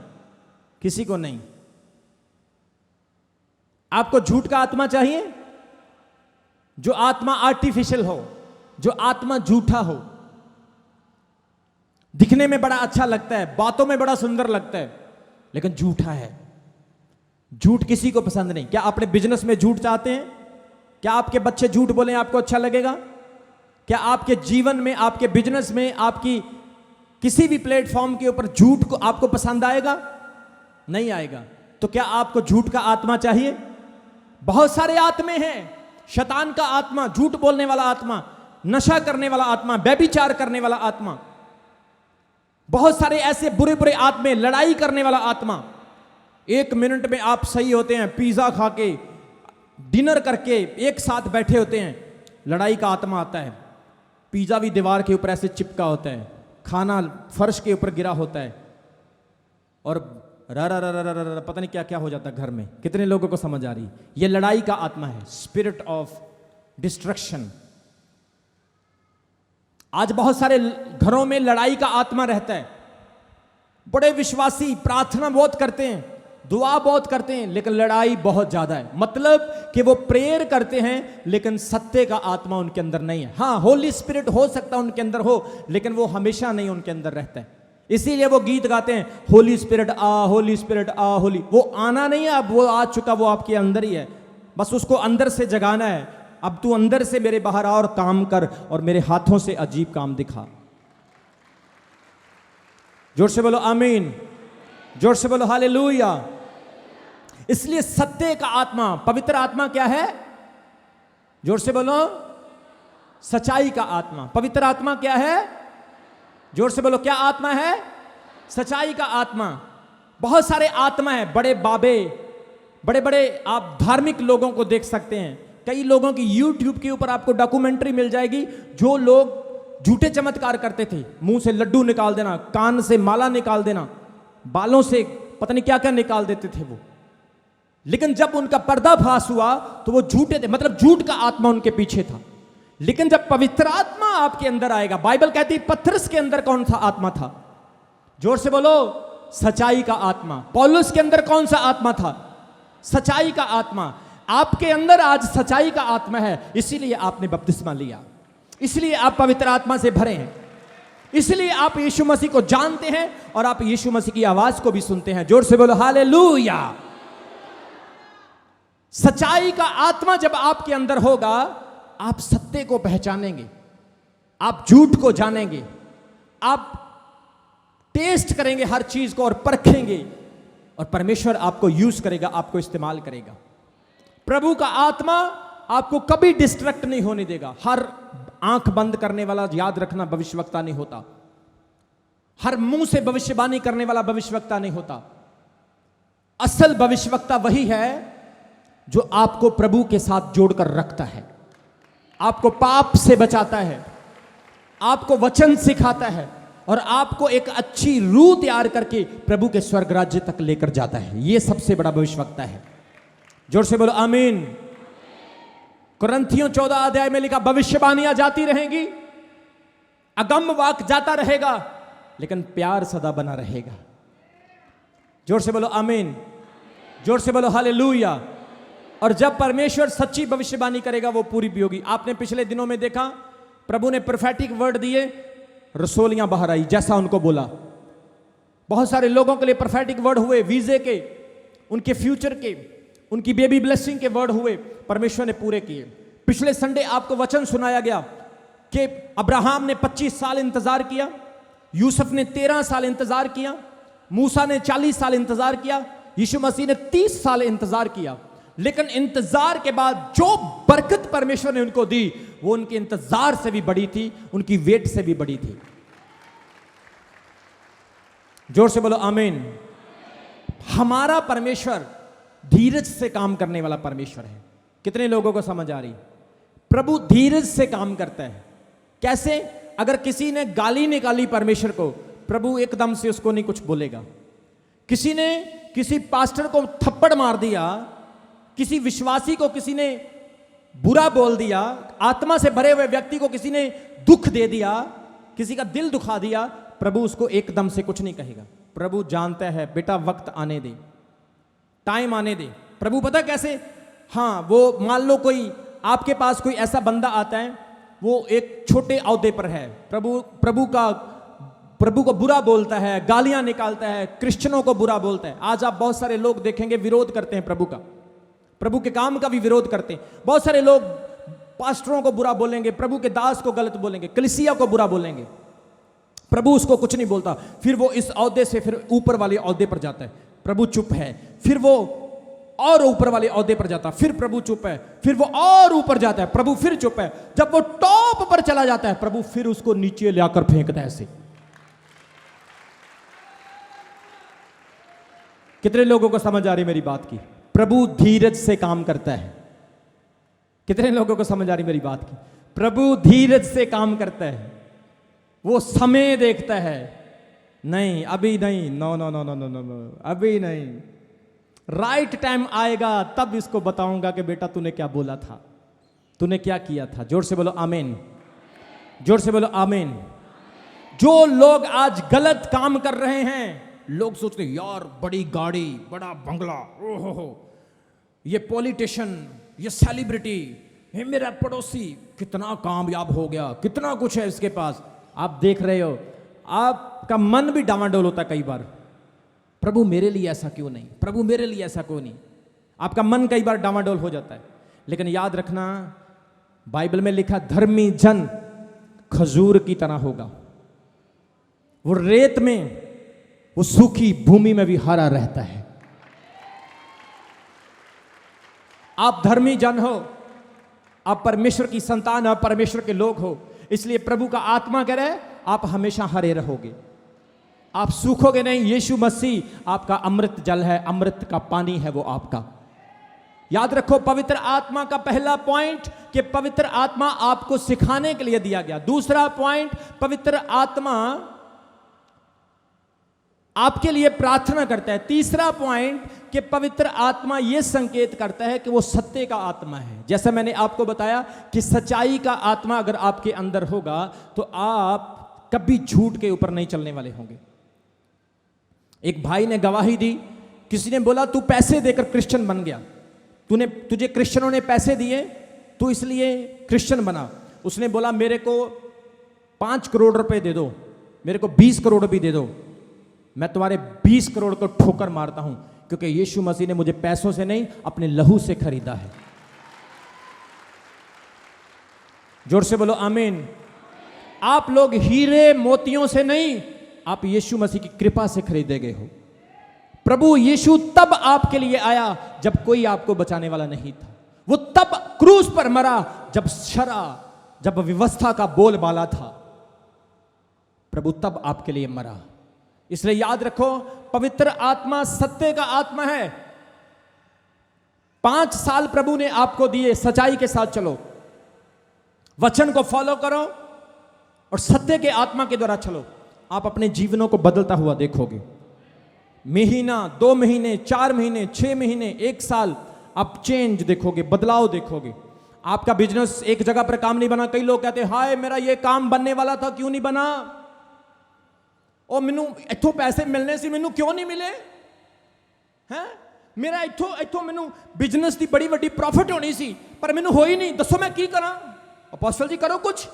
Speaker 1: किसी को नहीं। आपको झूठ का आत्मा चाहिए? जो आत्मा आर्टिफिशियल हो, जो आत्मा झूठा हो, दिखने में बड़ा अच्छा लगता है, बातों में बड़ा सुंदर लगता है, लेकिन झूठा है। झूठ किसी को पसंद नहीं। क्या अपने बिजनेस में झूठ चाहते हैं? क्या आपके बच्चे झूठ बोलें आपको अच्छा लगेगा? क्या आपके जीवन में, आपके बिजनेस में, आपकी किसी भी प्लेटफॉर्म के ऊपर झूठ को आपको पसंद आएगा? नहीं आएगा। तो क्या आपको झूठ का आत्मा चाहिए? बहुत सारे आत्मे हैं। शैतान का आत्मा, झूठ बोलने वाला आत्मा, नशा करने वाला आत्मा, व्यभिचार करने वाला आत्मा, बहुत सारे ऐसे बुरे बुरे आत्मे, लड़ाई करने वाला आत्मा। 1 मिनट में आप सही होते हैं, पिज्जा खा के, डिनर करके एक साथ बैठे होते हैं, लड़ाई का आत्मा आता है। पिज्जा भी दीवार के ऊपर ऐसे चिपका होता है, खाना फर्श के ऊपर गिरा होता है, और रा रा रा रा रा रा, पता नहीं क्या क्या हो जाता है घर में। कितने लोगों को समझ आ रही? ये लड़ाई का आत्मा है, स्पिरिट ऑफ डिस्ट्रक्शन। आज बहुत सारे घरों में लड़ाई का आत्मा रहता है। बड़े विश्वासी प्रार्थना बहुत करते हैं, दुआ बहुत करते हैं, लेकिन लड़ाई बहुत ज्यादा है। मतलब कि वो प्रेयर करते हैं लेकिन सत्य का आत्मा उनके अंदर नहीं है। हाँ, होली स्पिरिट हो सकता है उनके अंदर हो, लेकिन वो हमेशा नहीं उनके अंदर रहता है। इसीलिए वो गीत गाते हैं, होली स्पिरिट आ, होली स्पिरिट आ, होली। वो आना नहीं है, अब वो आ चुका, वो आपके अंदर ही है। बस उसको अंदर से जगाना है। अब तू अंदर से मेरे बाहर आ और काम कर और मेरे हाथों से अजीब काम दिखा। जोर से बोलो आमीन, जोर से बोलो हालेलुया। इसलिए सत्य का आत्मा, पवित्र आत्मा क्या है? जोर से बोलो, सच्चाई का आत्मा। पवित्र आत्मा क्या है? जोर से बोलो, क्या आत्मा है? सच्चाई का आत्मा। बहुत सारे आत्मा है, बड़े बाबे, बड़े बड़े आप धार्मिक लोगों को देख सकते हैं। कई लोगों की YouTube के ऊपर आपको डॉक्यूमेंट्री मिल जाएगी, जो लोग झूठे चमत्कार करते थे। मुंह से लड्डू निकाल देना, कान से माला निकाल देना, बालों से पता नहीं क्या क्या निकाल देते थे वो। लेकिन जब उनका पर्दाफाश हुआ तो वो झूठे थे, मतलब झूठ का आत्मा उनके पीछे था। लेकिन जब पवित्र आत्मा आपके अंदर आएगा, बाइबल कहती है पतरस के अंदर कौन सा आत्मा था? जोर से बोलो, सच्चाई का आत्मा। पौलुस के अंदर कौन सा आत्मा था? सच्चाई का आत्मा। आपके अंदर आज सच्चाई का आत्मा है, इसीलिए आपने बपतिस्मा लिया, इसलिए आप पवित्र आत्मा से भरे हैं, इसलिए आप यीशु मसीह को जानते हैं और आप यीशु मसीह की आवाज को भी सुनते हैं। जोर से बोलो हालेलुया। सच्चाई का आत्मा जब आपके अंदर होगा, आप सत्य को पहचानेंगे, आप झूठ को जानेंगे, आप टेस्ट करेंगे हर चीज को और परखेंगे, और परमेश्वर आपको यूज करेगा, आपको इस्तेमाल करेगा। प्रभु का आत्मा आपको कभी डिस्ट्रैक्ट नहीं होने देगा। हर आंख बंद करने वाला, याद रखना, भविष्यवक्ता नहीं होता। हर मुंह से भविष्यवाणी करने वाला भविष्यवक्ता नहीं होता। असल भविष्यवक्ता वही है जो आपको प्रभु के साथ जोड़कर रखता है, आपको पाप से बचाता है, आपको वचन सिखाता है और आपको एक अच्छी रूह तैयार करके प्रभु के स्वर्ग राज्य तक लेकर जाता है। यह सबसे बड़ा भविष्यवक्ता है। जोर से बोलो आमीन। कुरिन्थियों 14 अध्याय में लिखा, भविष्यवाणियां जाती रहेंगी, अगम वाक जाता रहेगा, लेकिन प्यार सदा बना रहेगा। जोर से बोलो आमीन, जोर से बोलो हालेलुया। और जब परमेश्वर सच्ची भविष्यवाणी करेगा वो पूरी भी होगी। आपने पिछले दिनों में देखा, प्रभु ने प्रोफेटिक वर्ड दिए, रसोलियां बाहर आई जैसा उनको बोला। बहुत सारे लोगों के लिए प्रोफेटिक वर्ड हुए, वीजे के, उनके फ्यूचर के, उनकी बेबी ब्लेसिंग के वर्ड हुए, परमेश्वर ने पूरे किए। पिछले संडे आपको वचन सुनाया गया कि अब्राहम ने 25 साल इंतजार किया, यूसुफ ने 13 साल इंतजार किया, मूसा ने 40 साल इंतजार किया, यीशु मसीह ने 30 साल इंतजार किया। लेकिन इंतजार के बाद जो बरकत परमेश्वर ने उनको दी, वो उनके इंतजार से भी बड़ी थी, उनकी वेट से भी बड़ी थी। जोर से बोलो आमीन। हमारा परमेश्वर धीरज से काम करने वाला परमेश्वर है। कितने लोगों को समझ आ रही? प्रभु धीरज से काम करता है। कैसे? अगर किसी ने गाली निकाली परमेश्वर को, प्रभु एकदम से उसको नहीं कुछ बोलेगा। किसी ने किसी पास्टर को थप्पड़ मार दिया, किसी विश्वासी को किसी ने बुरा बोल दिया, आत्मा से भरे हुए व्यक्ति को किसी ने दुख दे दिया, किसी का दिल दुखा दिया, प्रभु उसको एकदम से कुछ नहीं कहेगा। प्रभु जानता है, बेटा वक्त आने दे, टाइम आने दे। प्रभु पता कैसे? हाँ, वो मान लो कोई आपके पास कोई ऐसा बंदा आता है, वो एक छोटे औहदे पर है, प्रभु को बुरा बोलता है, गालियां निकालता है, क्रिश्चियनों को बुरा बोलता है। आज आप बहुत सारे लोग देखेंगे विरोध करते हैं प्रभु का, प्रभु के काम का भी विरोध करते हैं। बहुत सारे लोग पास्टरों को बुरा बोलेंगे, प्रभु के दास को गलत बोलेंगे, कलीसिया को बुरा बोलेंगे, प्रभु उसको कुछ नहीं बोलता। फिर वो इस औहदे से फिर ऊपर वाले औहदे पर जाता है, प्रभु चुप है। फिर वो और ऊपर वाले औहदे पर जाता है, फिर प्रभु चुप है। फिर वो और ऊपर जाता है, प्रभु फिर चुप है। जब वो टॉप पर चला जाता है, प्रभु फिर उसको नीचे लाकर फेंकता है ऐसे। कितने लोगों को समझ आ रही मेरी बात की? प्रभु धीरज से काम करता है। कितने लोगों को समझ आ रही मेरी बात की? प्रभु धीरज से काम करता है। वो समय देखता है, नहीं, अभी नहीं, no no no no no no no, अभी नहीं। राइट टाइम आएगा तब इसको बताऊंगा कि बेटा तूने क्या बोला था, तूने क्या किया था। जोर से बोलो आमीन, जोर से बोलो आमीन। जो लोग आज गलत काम कर रहे हैं, लोग सोचते हैं यार बड़ी गाड़ी, बड़ा बंगला, ओहो, ये पॉलिटिशियन, ये सेलिब्रिटी, ये मेरा पड़ोसी कितना कामयाब हो गया, कितना कुछ है इसके पास। आप देख रहे हो, आपका मन भी डावाडोल होता है कई बार, प्रभु मेरे लिए ऐसा क्यों नहीं, प्रभु मेरे लिए ऐसा क्यों नहीं। आपका मन कई बार डावाडोल हो जाता है। लेकिन याद रखना, बाइबल में लिखा धर्मी जन खजूर की तरह होगा, वो रेत में, वो सूखी भूमि में भी हरा रहता है। आप धर्मी जन हो, आप परमेश्वर की संतान, आप परमेश्वर के लोग हो, इसलिए प्रभु का आत्मा कह रहा है आप हमेशा हरे रहोगे, आप सूखोगे नहीं। यीशु मसीह आपका अमृत जल है, अमृत का पानी है वो आपका। याद रखो, पवित्र आत्मा का पहला पॉइंट कि पवित्र आत्मा आपको सिखाने के लिए दिया गया। दूसरा पॉइंट, पवित्र आत्मा आपके लिए प्रार्थना करता है। तीसरा पॉइंट कि पवित्र आत्मा यह संकेत करता है कि वो सत्य का आत्मा है। जैसा मैंने आपको बताया कि सच्चाई का आत्मा अगर आपके अंदर होगा तो आप कभी झूठ के ऊपर नहीं चलने वाले होंगे। एक भाई ने गवाही दी, किसी ने बोला तू पैसे देकर क्रिश्चियन बन गया, तुझे क्रिश्चियनों ने पैसे दिए, तू इसलिए क्रिश्चियन बना। उसने बोला मेरे को 5 करोड़ रुपए दे दो, मेरे को 20 करोड़ भी दे दो, मैं तुम्हारे 20 करोड़ को ठोकर मारता हूं, क्योंकि यीशु मसीह ने मुझे पैसों से नहीं अपने लहू से खरीदा है। जोर से बोलो आमीन। आप लोग हीरे मोतियों से नहीं, आप यीशु मसीह की कृपा से खरीदे गए हो। प्रभु यीशु तब आपके लिए आया जब कोई आपको बचाने वाला नहीं था। वो तब क्रूस पर मरा जब व्यवस्था का बोलबाला था। प्रभु तब आपके लिए मरा। इसलिए याद रखो, पवित्र आत्मा सत्य का आत्मा है। 5 साल प्रभु ने आपको दिए, सच्चाई के साथ चलो, वचन को फॉलो करो और सत्य के आत्मा के द्वारा चलो। आप अपने जीवनों को बदलता हुआ देखोगे। महीना, 2 महीने, 4 महीने, 6 महीने, 1 साल, आप चेंज देखोगे, बदलाव देखोगे। आपका बिजनेस एक जगह पर काम नहीं बना। कई लोग कहते हैं हाय मेरा ये काम बनने वाला था, क्यों नहीं बना, और मैनू इथों पैसे मिलने से मैनू क्यों नहीं मिले हैं, मेरा इथों मैनू बिजनेस की बड़ी वड्डी प्रॉफिट होनी सी पर मैनू हो ही नहीं, दसो मैं की करा। अपोस्टल जी करो कुछ।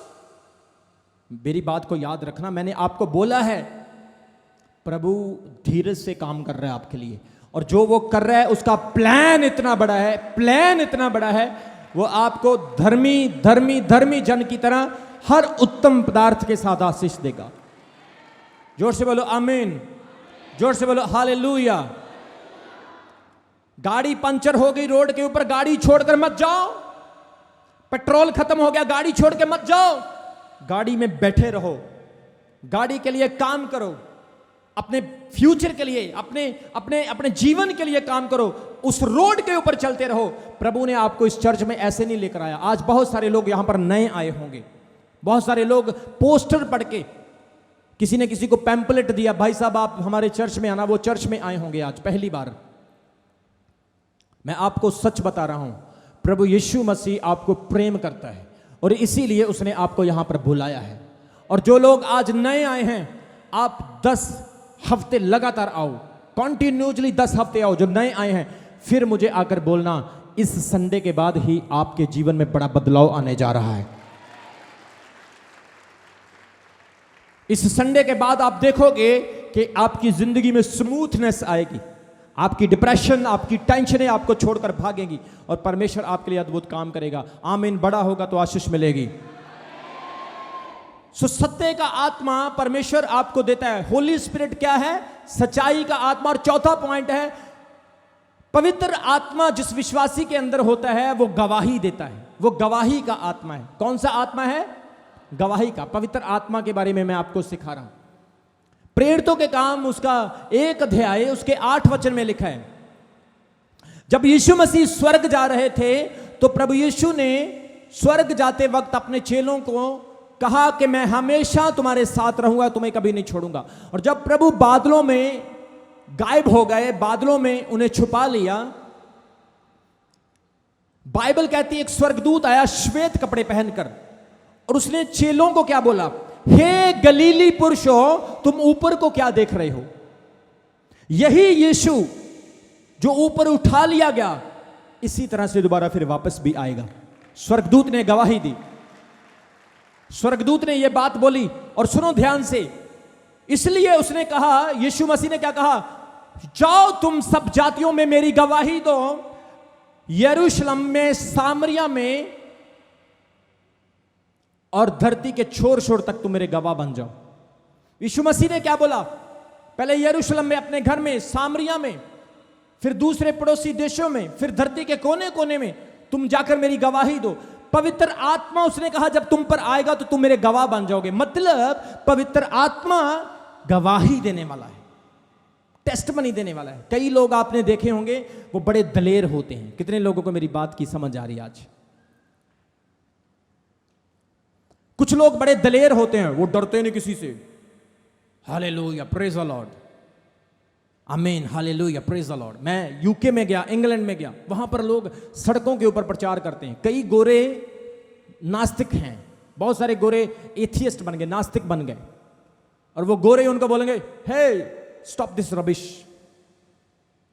Speaker 1: मेरी बात को याद रखना, मैंने आपको बोला है प्रभु धीरज से काम कर रहा है आपके लिए, और जो वो कर रहा है उसका प्लान इतना बड़ा है, प्लान इतना बड़ा है, वो आपको धर्मी धर्मी धर्मी जन की तरह हर उत्तम पदार्थ के साथ आशीष देगा। जोर से बोलो आमीन, जोर से बोलो हालेलुया। गाड़ी पंचर हो गई रोड के ऊपर, गाड़ी छोड़कर मत जाओ। पेट्रोल खत्म हो गया, गाड़ी छोड़ के मत जाओ। गाड़ी में बैठे रहो, गाड़ी के लिए काम करो, अपने फ्यूचर के लिए, अपने अपने अपने जीवन के लिए काम करो, उस रोड के ऊपर चलते रहो। प्रभु ने आपको इस चर्च में ऐसे नहीं लेकर आया। आज बहुत सारे लोग यहां पर नए आए होंगे, बहुत सारे लोग पोस्टर पढ़ के, किसी ने किसी को पैम्पलेट दिया, भाई साहब आप हमारे चर्च में आना, वो चर्च में आए होंगे आज पहली बार। मैं आपको सच बता रहा हूं, प्रभु यीशु मसीह आपको प्रेम करता है और इसीलिए उसने आपको यहां पर बुलाया है। और जो लोग आज नए आए हैं, आप 10 हफ्ते लगातार आओ, कॉन्टिन्यूसली 10 हफ्ते आओ। जो नए आए हैं फिर मुझे आकर बोलना, इस संडे के बाद ही आपके जीवन में बड़ा बदलाव आने जा रहा है। इस संडे के बाद आप देखोगे कि आपकी जिंदगी में स्मूथनेस आएगी, आपकी डिप्रेशन, आपकी टेंशनें आपको छोड़कर भागेंगी और परमेश्वर आपके लिए अद्भुत काम करेगा। आमीन। बड़ा होगा तो आशीष मिलेगी। सो सत्य का आत्मा परमेश्वर आपको देता है। होली स्पिरिट क्या है? सच्चाई का आत्मा। और चौथा पॉइंट है, पवित्र आत्मा जिस विश्वासी के अंदर होता है वो गवाही देता है, वो गवाही का आत्मा है। कौन सा आत्मा है? गवाही का। पवित्र आत्मा के बारे में मैं आपको सिखा रहा हूं। प्रेरितों के काम उसका 1 अध्याय उसके 8 वचन में लिखा है, जब यीशु मसीह स्वर्ग जा रहे थे तो प्रभु यीशु ने स्वर्ग जाते वक्त अपने चेलों को कहा कि मैं हमेशा तुम्हारे साथ रहूंगा, तुम्हें कभी नहीं छोड़ूंगा। और जब प्रभु बादलों में गायब हो गए, बादलों में उन्हें छुपा लिया, बाइबल कहती है एक स्वर्गदूत आया श्वेत कपड़े पहनकर, और उसने चेलों को क्या बोला, हे गलीली पुरुषों, तुम ऊपर को क्या देख रहे हो? यही यीशु जो ऊपर उठा लिया गया, इसी तरह से दोबारा फिर वापस भी आएगा। स्वर्गदूत ने गवाही दी, स्वर्गदूत ने यह बात बोली। और सुनो ध्यान से, इसलिए उसने कहा, यीशु मसीह ने क्या कहा, जाओ तुम सब जातियों में मेरी गवाही दो, यरूशलेम में, सामरिया में और धरती के छोर छोर तक तुम मेरे गवाह बन जाओ। यीशु मसीह ने क्या बोला, पहले यरूशलेम में, अपने घर में, सामरिया में, फिर दूसरे पड़ोसी देशों में, फिर धरती के कोने कोने में तुम जाकर मेरी गवाही दो। पवित्र आत्मा, उसने कहा, जब तुम पर आएगा तो तुम मेरे गवाह बन जाओगे। मतलब पवित्र आत्मा गवाही देने वाला है, टेस्टमनी देने वाला है। कई लोग आपने देखे होंगे वो बड़े दलेर होते हैं। कितने लोगों को मेरी बात की समझ आ रही है आज? कुछ लोग बड़े दलेर होते हैं, वो डरते नहीं किसी से। हालेलुया, प्रेज द लॉर्ड, आमीन, हालेलुया, प्रेज द लॉर्ड। मैं यूके में गया, इंग्लैंड में गया, वहां पर लोग सड़कों के ऊपर प्रचार करते हैं। कई गोरे नास्तिक हैं, बहुत सारे गोरे एथियस्ट बन गए, नास्तिक बन गए, और वो गोरे उनको बोलेंगे, hey stop this rubbish,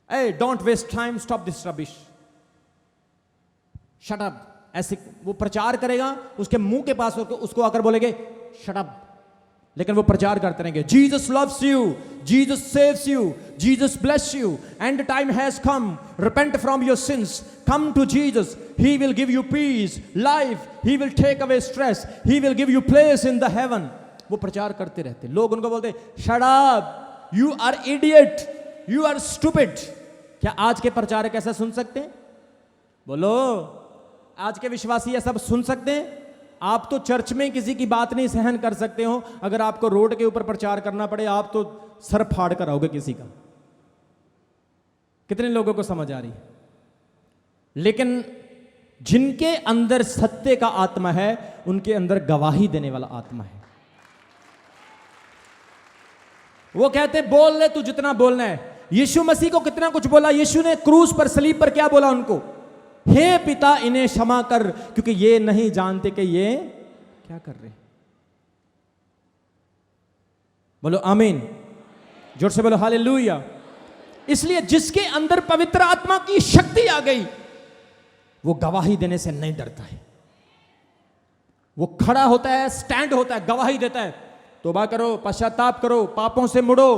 Speaker 1: eh don't waste time, stop this rubbish, shut up. ऐसे वो प्रचार करेगा, उसके मुंह के पास उसको आकर बोलेंगे शट अप, लेकिन वो प्रचार करते रहेंगे, Jesus loves you, Jesus saves you, Jesus bless you, and time has come, repent from your sins, come to Jesus, he will give you peace, life, he will take away stress, he will give you place in the heaven. वो प्रचार करते रहते। लोग उनको बोलते, shut up, you are idiot, you are stupid. क्या आज के प्रचारक ऐसा सुन सकते हैं? बोलो, आज के विश्वासी ये सब सुन सकते हैं? आप तो चर्च में किसी की बात नहीं सहन कर सकते हो, अगर आपको रोड के ऊपर प्रचार करना पड़े, आप तो सर फाड़ कर आओगे किसी का। कितने लोगों को समझ आ रही है? लेकिन जिनके अंदर सत्य का आत्मा है, उनके अंदर गवाही देने वाला आत्मा है। वो कहते बोल ले तू जितना बोलना है। यीशु मसीह को कितना कुछ बोला। यीशु ने क्रूस पर, सलीब पर क्या बोला उनको, हे पिता इन्हें क्षमा कर, क्योंकि ये नहीं जानते कि ये क्या कर रहे। बोलो आमीन, जोर से बोलो हालेलुया। इसलिए जिसके अंदर पवित्र आत्मा की शक्ति आ गई, वो गवाही देने से नहीं डरता है। वो खड़ा होता है, स्टैंड होता है, गवाही देता है, तौबा करो, पश्चाताप करो, पापों से मुड़ो,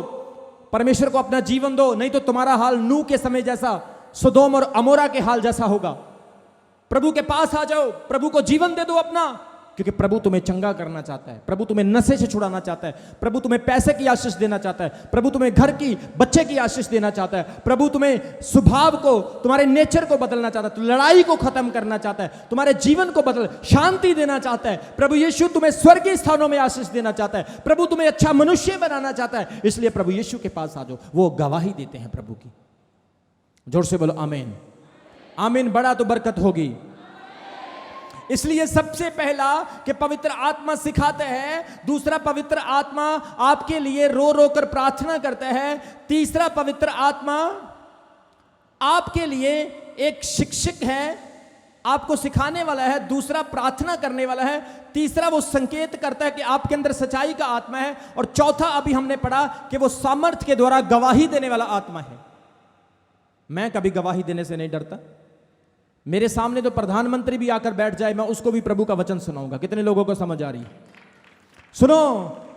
Speaker 1: परमेश्वर को अपना जीवन दो, नहीं तो तुम्हारा हाल नूह के समय जैसा, सदोम और अमोरा के हाल जैसा होगा। प्रभु के पास आ जाओ, प्रभु को जीवन दे दो अपना, क्योंकि प्रभु तुम्हें चंगा करना चाहता है, प्रभु तुम्हें नशे से छुड़ाना चाहता है, प्रभु तुम्हें पैसे की आशीष देना चाहता है, प्रभु तुम्हें घर की, बच्चे की आशीष देना चाहता है, प्रभु तुम्हें स्वभाव को, तुम्हारे नेचर को बदलना चाहता है, तो लड़ाई को खत्म करना चाहता है, तुम्हारे जीवन को बदल, शांति देना चाहता है। प्रभु यीशु तुम्हें स्वर्गीय स्थानों में आशीष देना चाहता है, प्रभु तुम्हें अच्छा मनुष्य बनाना चाहता है। इसलिए प्रभु यीशु के पास आ जाओ, वो गवाही देते हैं प्रभु की। जोर से बोलो आमीन, आमीन। बड़ा तो बरकत होगी। इसलिए सबसे पहला कि पवित्र आत्मा सिखाते हैं, दूसरा पवित्र आत्मा आपके लिए रो रो कर प्रार्थना करता है, तीसरा पवित्र आत्मा आपके लिए एक शिक्षक है, आपको सिखाने वाला है, दूसरा प्रार्थना करने वाला है, तीसरा वो संकेत करता है कि आपके अंदर सच्चाई का आत्मा है, और चौथा अभी हमने पढ़ा कि वो सामर्थ्य के द्वारा गवाही देने वाला आत्मा है। मैं कभी गवाही देने से नहीं डरता। मेरे सामने तो प्रधानमंत्री भी आकर बैठ जाए, मैं उसको भी प्रभु का वचन सुनाऊंगा। कितने लोगों को समझ आ रही है? सुनो,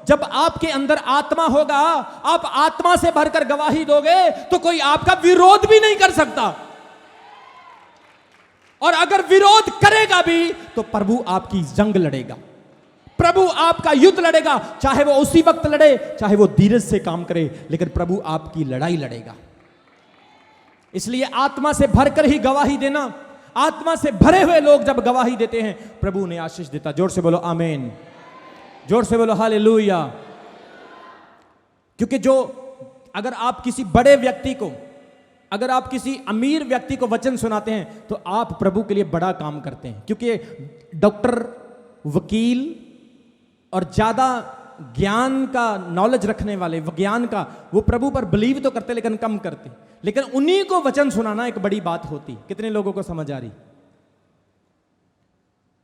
Speaker 1: जब आपके अंदर आत्मा होगा, आप आत्मा से भरकर गवाही दोगे, तो कोई आपका विरोध भी नहीं कर सकता, और अगर विरोध करेगा भी तो प्रभु आपकी जंग लड़ेगा, प्रभु आपका युद्ध लड़ेगा। चाहे वो उसी वक्त लड़े, चाहे वो धीरज से काम करे, लेकिन प्रभु आपकी लड़ाई लड़ेगा। इसलिए आत्मा से भरकर ही गवाही देना। आत्मा से भरे हुए लोग जब गवाही देते हैं, प्रभु ने आशीष देता। जोर से बोलो आमीन, जोर से बोलो हालेलुया। क्योंकि जो, अगर आप किसी बड़े व्यक्ति को, अगर आप किसी अमीर व्यक्ति को वचन सुनाते हैं, तो आप प्रभु के लिए बड़ा काम करते हैं। क्योंकि डॉक्टर, वकील, और ज्यादा ज्ञान का नॉलेज रखने वाले, ज्ञान का, वो प्रभु पर बिलीव तो करते लेकिन कम करते। लेकिन उन्हीं को वचन सुनाना एक बड़ी बात होती। कितने लोगों को समझ आ रही?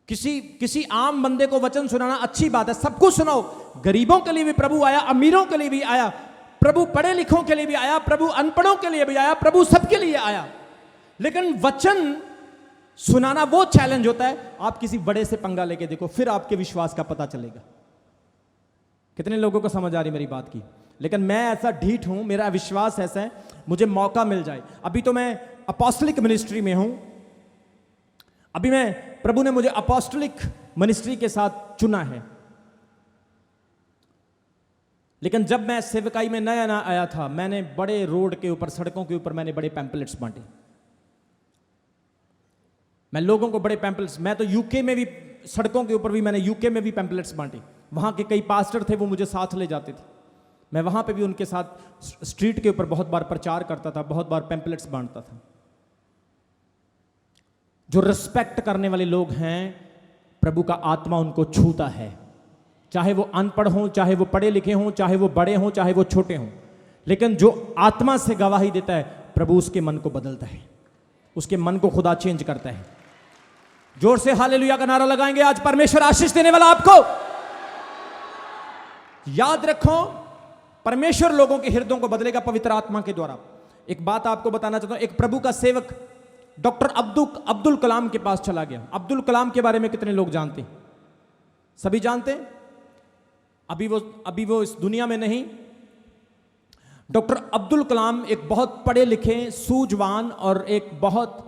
Speaker 1: किसी आम बंदे को वचन सुनाना अच्छी बात है, सबको सुनाओ। गरीबों के लिए भी प्रभु आया, अमीरों के लिए भी आया, प्रभु पढ़े लिखों के लिए भी आया, प्रभु अनपढ़ों के लिए भी आया, प्रभु सबके लिए आया। लेकिन वचन सुनाना वो चैलेंज होता है। आप किसी बड़े से पंगा लेके देखो, फिर आपके विश्वास का पता चलेगा। कितने लोगों को समझ आ रही मेरी बात की? लेकिन मैं ऐसा ढीठ हूं, मेरा विश्वास ऐसा है, मुझे मौका मिल जाए। अभी तो मैं अपोस्टलिक मिनिस्ट्री में हूं, अभी मैं, प्रभु ने मुझे अपोस्टलिक मिनिस्ट्री के साथ चुना है। लेकिन जब मैं सेवकाई में नया नया आया था, मैंने बड़े रोड के ऊपर, सड़कों के ऊपर मैंने बड़े पैम्पलेट्स बांटे। मैं लोगों को बड़े पैम्पलेट्स, मैं तो यूके में भी, सड़कों के ऊपर भी मैंने यूके में भी पैम्पलेट्स बांटे। वहां के कई पास्टर थे, वो मुझे साथ ले जाते थे, मैं वहां पे भी उनके साथ स्ट्रीट के ऊपर बहुत बार प्रचार करता था, बहुत बार पैम्पलेट्स बांटता था। जो रिस्पेक्ट करने वाले लोग हैं, प्रभु का आत्मा उनको छूता है, चाहे वो अनपढ़ हों, चाहे वो पढ़े लिखे हों, चाहे वो बड़े हों, चाहे वो छोटे हों। लेकिन जो आत्मा से गवाही देता है, प्रभु उसके मन को बदलता है, उसके मन को खुदा चेंज करता है। जोर से हालेलुया का नारा लगाएंगे। आज परमेश्वर आशीष देने वाला आपको। याद रखो, परमेश्वर लोगों के हृदयों को बदलेगा पवित्र आत्मा के द्वारा। एक बात आपको बताना चाहता हूं, एक प्रभु का सेवक डॉक्टर अब्दुल कलाम के पास चला गया। अब्दुल कलाम के बारे में कितने लोग जानते हैं? सभी जानते हैं? अभी वो इस दुनिया में नहीं। डॉक्टर अब्दुल कलाम एक बहुत पढ़े लिखे, सूझवान और एक बहुत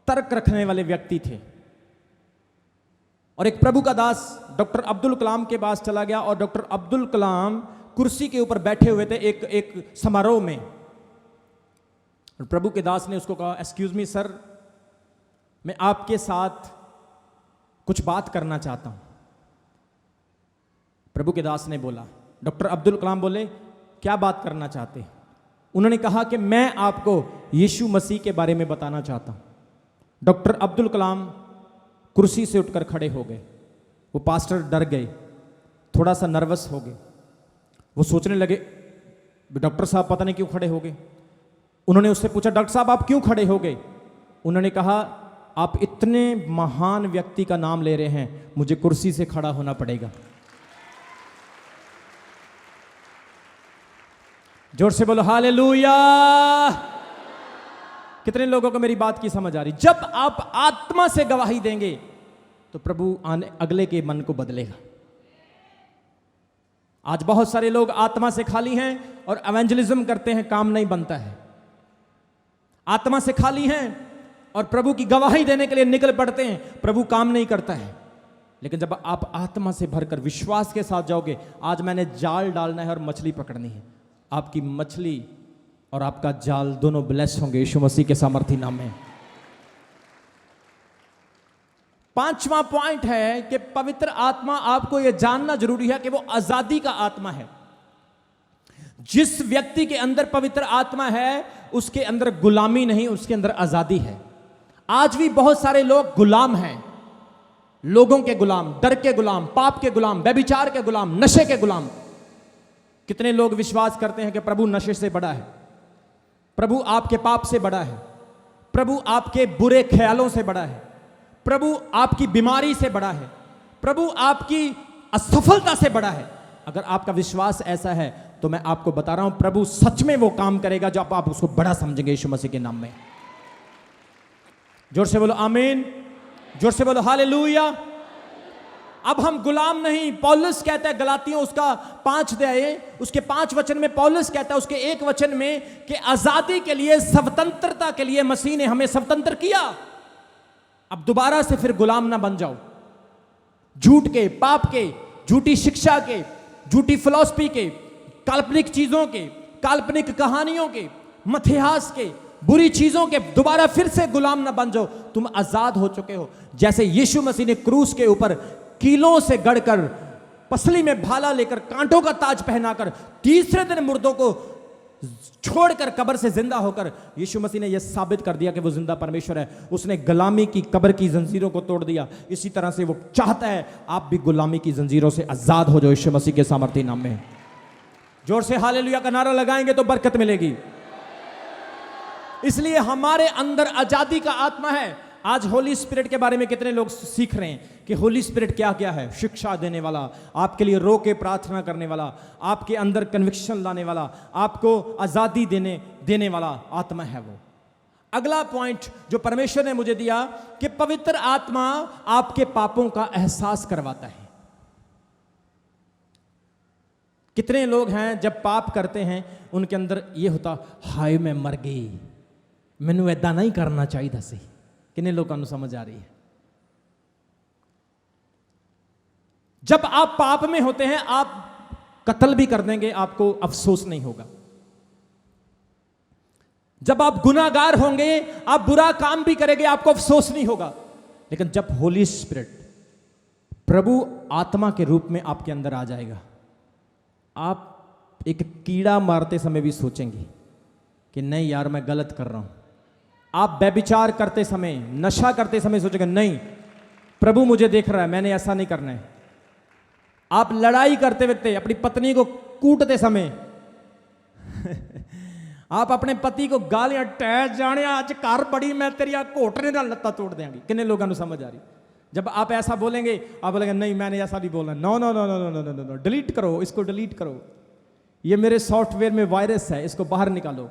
Speaker 1: तर्क रखने वाले व्यक्ति थे। और एक प्रभु का दास डॉक्टर अब्दुल कलाम के पास चला गया और डॉक्टर अब्दुल कलाम कुर्सी के ऊपर बैठे हुए थे एक समारोह में। और प्रभु के दास ने उसको कहा, एक्सक्यूज मी सर, मैं आपके साथ कुछ बात करना चाहता हूं। प्रभु के दास ने बोला, डॉक्टर अब्दुल कलाम बोले, क्या बात करना चाहते? उन्होंने कहा कि मैं आपको यीशु मसीह के बारे में बताना चाहता हूं। डॉक्टर अब्दुल कलाम कुर्सी से उठकर खड़े हो गए। वो पास्टर डर गए, थोड़ा सा नर्वस हो गए। वो सोचने लगे, डॉक्टर साहब पता नहीं क्यों खड़े हो गए। उन्होंने उससे पूछा, डॉक्टर साहब आप क्यों खड़े हो गए? उन्होंने कहा, आप इतने महान व्यक्ति का नाम ले रहे हैं, मुझे कुर्सी से खड़ा होना पड़ेगा। जोर से बोलो हालेलुया। कितने लोगों को मेरी बात की समझ आ रही? जब आप आत्मा से गवाही देंगे तो प्रभु अगले के मन को बदलेगा। आज बहुत सारे लोग आत्मा से खाली हैं और एवेंजलिज्म करते हैं, काम नहीं बनता है। आत्मा से खाली हैं और प्रभु की गवाही देने के लिए निकल पड़ते हैं, प्रभु काम नहीं करता है। लेकिन जब आप आत्मा से भरकर विश्वास के साथ जाओगे, आज मैंने जाल डालना है और मछली पकड़नी है, आपकी मछली और आपका जाल दोनों ब्लेस होंगे यीशु मसीह के सामर्थी नाम में। पांचवा पॉइंट है कि पवित्र आत्मा, आपको यह जानना जरूरी है कि वो आजादी का आत्मा है। जिस व्यक्ति के अंदर पवित्र आत्मा है, उसके अंदर गुलामी नहीं, उसके अंदर आजादी है। आज भी बहुत सारे लोग गुलाम हैं, लोगों के गुलाम, डर के गुलाम, पाप के गुलाम, व्यभिचार के गुलाम, नशे के गुलाम। कितने लोग विश्वास करते हैं कि प्रभु नशे से बड़ा है, प्रभु आपके पाप से बड़ा है, प्रभु आपके बुरे ख्यालों से बड़ा है, प्रभु आपकी बीमारी से बड़ा है, प्रभु आपकी असफलता से बड़ा है। अगर आपका विश्वास ऐसा है तो मैं आपको बता रहा हूं, प्रभु सच में वो काम करेगा जब आप उसको बड़ा समझेंगे यीशु मसीह के नाम में। जोर से बोलो आमीन, जोर से बोलो हालेलुया। अब हम गुलाम नहीं। पौलुस कहता है गलातियों उसका 5 अध्याय उसके 5 वचन में पौलुस कहता है उसके 1 वचन में कि आजादी के लिए, स्वतंत्रता के लिए मसीह ने हमें स्वतंत्र किया। अब दोबारा से फिर गुलाम ना बन जाओ, झूठ के, पाप के, झूठी शिक्षा के, झूठी फिलॉसफी के, काल्पनिक चीजों के, काल्पनिक कहानियों के, मिथ्यास के, बुरी चीजों के दोबारा फिर से गुलाम ना बन जाओ। तुम आजाद हो चुके हो। जैसे यीशु मसीह ने क्रूस के ऊपर कीलों से गढ़कर, पसली में भाला लेकर, कांटों का ताज पहनाकर, तीसरे दिन मुर्दों को छोड़कर कब्र से जिंदा होकर यीशु मसीह ने यह साबित कर दिया कि वो जिंदा परमेश्वर है। उसने गुलामी की कब्र की जंजीरों को तोड़ दिया। इसी तरह से वो चाहता है आप भी गुलामी की जंजीरों से आजाद हो जाओ यीशु मसीह के सामर्थ्य नाम में। जोर से हालेलुया का नारा लगाएंगे तो बरकत मिलेगी। इसलिए हमारे अंदर आजादी का आत्मा है। आज होली स्पिरिट के बारे में कितने लोग सीख रहे हैं कि होली स्पिरिट क्या क्या है। शिक्षा देने वाला, आपके लिए रो के प्रार्थना करने वाला, आपके अंदर कन्विक्शन लाने वाला, आपको आजादी देने वाला आत्मा है वो। अगला पॉइंट जो परमेश्वर ने मुझे दिया कि पवित्र आत्मा आपके पापों का एहसास करवाता है। कितने लोग हैं जब पाप करते हैं उनके अंदर ये होता, हाय मैं मर गई, मैनू ऐदा नहीं करना चाहिए सी। कितने लोगों को समझ आ रही है? जब आप पाप में होते हैं आप कत्ल भी कर देंगे, आपको अफसोस नहीं होगा। जब आप गुनाहगार होंगे, आप बुरा काम भी करेंगे, आपको अफसोस नहीं होगा। लेकिन जब होली स्पिरिट, प्रभु आत्मा के रूप में आपके अंदर आ जाएगा, आप एक कीड़ा मारते समय भी सोचेंगे कि नहीं यार मैं गलत कर रहा हूं। आप व्यभिचार करते समय, नशा करते समय सोचेंगे नहीं प्रभु मुझे देख रहा है, मैंने ऐसा नहीं करना है। आप लड़ाई करते वक्त अपनी पत्नी को कूटते समय आप अपने पति को गालियां टैच जाने आज कार बड़ी मैं तेरी घोटने ना लत्ता तोड़ देंगी। कितने लोगों को समझ आ रही? जब आप ऐसा बोलेंगे, आप बोलेंगे नहीं मैंने ऐसा नहीं बोलना, no no no no no no no no, delete करो, इसको डिलीट करो, ये मेरे सॉफ्टवेयर में वायरस है, इसको बाहर निकालो।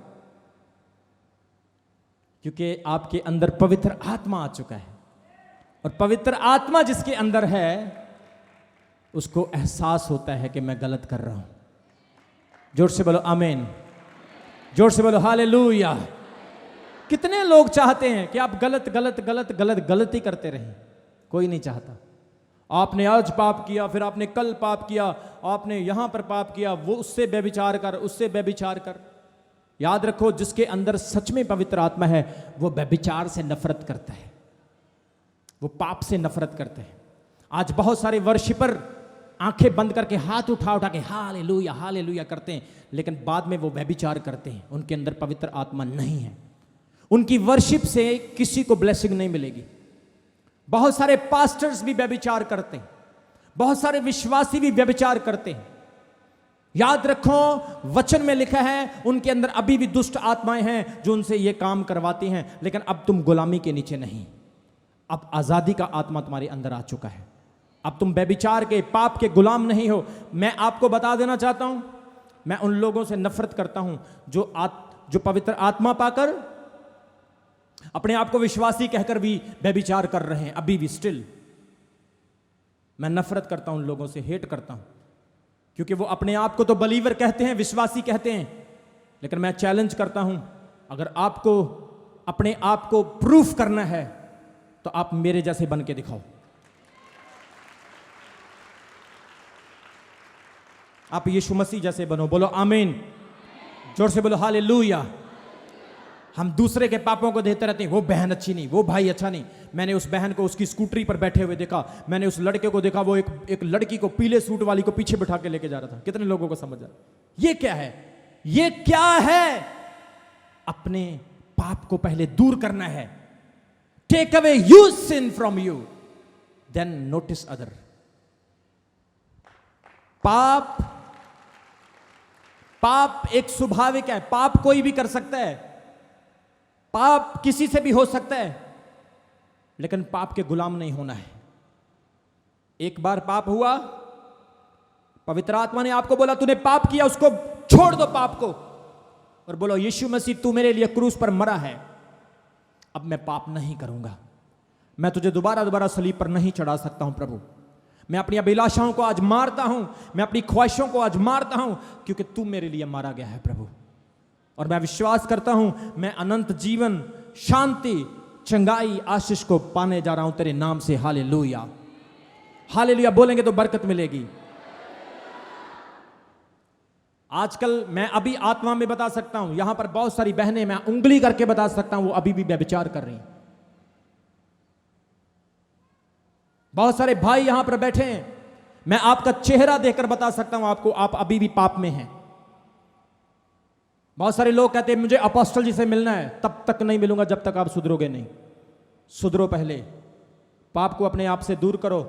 Speaker 1: क्योंकि आपके अंदर पवित्र आत्मा आ चुका है, और पवित्र आत्मा जिसके अंदर है उसको एहसास होता है कि मैं गलत कर रहा हूं। जोर से बोलो आमीन, जोर से बोलो हालेलुया। कितने लोग चाहते हैं कि आप गलत गलत गलत गलत गलती करते रहें? कोई नहीं चाहता। आपने आज पाप किया, फिर आपने कल पाप किया, आपने यहां पर पाप किया, वो उससे व्यभिचार कर, उससे व्यभिचार कर। याद रखो जिसके अंदर सच में पवित्र आत्मा है वो व्यभिचार से नफरत करता है, वो पाप से नफरत करते हैं। आज बहुत सारे वर्शिपर आंखें बंद करके हाथ उठा उठा के हालेलुया हालेलुया करते हैं, लेकिन बाद में वो व्यभिचार करते हैं। उनके अंदर पवित्र आत्मा नहीं है, उनकी वर्शिप से किसी को ब्लेसिंग नहीं मिलेगी। बहुत सारे पास्टर्स भी व्यभिचार करते हैं, बहुत सारे विश्वासी भी व्यभिचार करते हैं। याद रखो वचन में लिखा है उनके अंदर अभी भी दुष्ट आत्माएं हैं जो उनसे ये काम करवाती हैं, लेकिन अब तुम गुलामी के नीचे नहीं, अब आजादी का आत्मा तुम्हारे अंदर आ चुका है। अब तुम व्यभिचार के, पाप के गुलाम नहीं हो। मैं आपको बता देना चाहता हूं, मैं उन लोगों से नफरत करता हूं जो पवित्र आत्मा पाकर अपने आप को विश्वासी कहकर भी व्यभिचार कर रहे हैं अभी भी स्टिल। मैं नफरत करता हूं उन लोगों से, हेट करता हूं, क्योंकि वो अपने आप को तो बलीवर कहते हैं, विश्वासी कहते हैं, लेकिन मैं चैलेंज करता हूं अगर आपको अपने आप को प्रूफ करना है तो आप मेरे जैसे बन के दिखाओ। आप यीशु मसीह जैसे बनो। बोलो आमीन, जोर से बोलो हालेलुया। हम दूसरे के पापों को देते रहते हैं, वो बहन अच्छी नहीं, वो भाई अच्छा नहीं। मैंने उस बहन को उसकी स्कूटरी पर बैठे हुए देखा, मैंने उस लड़के को देखा वो एक लड़की को पीले सूट वाली को पीछे बिठा के लेके जा रहा था। कितने लोगों को समझ आ? ये क्या है? ये क्या है? अपने पाप को पहले दूर करना है। Take away you sin from you, then notice other. पाप एक स्वाभाविक है, पाप कोई भी कर सकता है, पाप किसी से भी हो सकता है, लेकिन पाप के गुलाम नहीं होना है। एक बार पाप हुआ, पवित्र आत्मा ने आपको बोला तूने पाप किया, उसको छोड़ दो पाप को, और बोलो यीशु मसीह तू मेरे लिए क्रूस पर मरा है, अब मैं पाप नहीं करूंगा। मैं तुझे दोबारा दोबारा सलीब पर नहीं चढ़ा सकता हूं प्रभु। मैं अपनी अभिलाषाओं को आज मारता हूं, मैं अपनी ख्वाहिशों को आज मारता हूं, क्योंकि तू मेरे लिए मारा गया है प्रभु। और मैं विश्वास करता हूं मैं अनंत जीवन, शांति, चंगाई, आशीष को पाने जा रहा हूं तेरे नाम से। हालेलुया हालेलुया बोलेंगे तो बरकत मिलेगी। आजकल मैं अभी आत्मा में बता सकता हूं, यहां पर बहुत सारी बहनें मैं उंगली करके बता सकता हूं वो अभी भी व्यभिचार कर रही हैं। बहुत सारे भाई यहां पर बैठे हैं, मैं आपका चेहरा देखकर बता सकता हूं आपको, आप अभी भी पाप में हैं। बहुत सारे लोग कहते हैं मुझे अपोस्टल जी से मिलना है, तब तक नहीं मिलूंगा जब तक आप सुधरोगे नहीं। सुधरो पहले, पाप को अपने आप से दूर करो,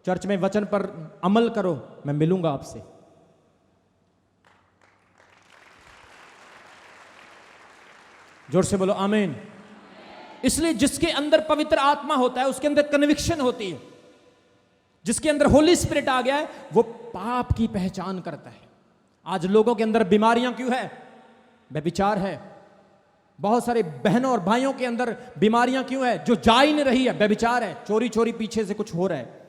Speaker 1: चर्च में वचन पर अमल करो, मैं मिलूंगा आपसे। जोर से बोलो आमीन। इसलिए जिसके अंदर पवित्र आत्मा होता है उसके अंदर कन्विक्शन होती है। जिसके अंदर होली स्पिरिट आ गया है वो पाप की पहचान करता है। आज लोगों के अंदर बीमारियां क्यों है? व्यभिचार है। बहुत सारे बहनों और भाइयों के अंदर बीमारियां क्यों है? जो जा ही नहीं रही है, व्यभिचार है। चोरी चोरी पीछे से कुछ हो रहा है।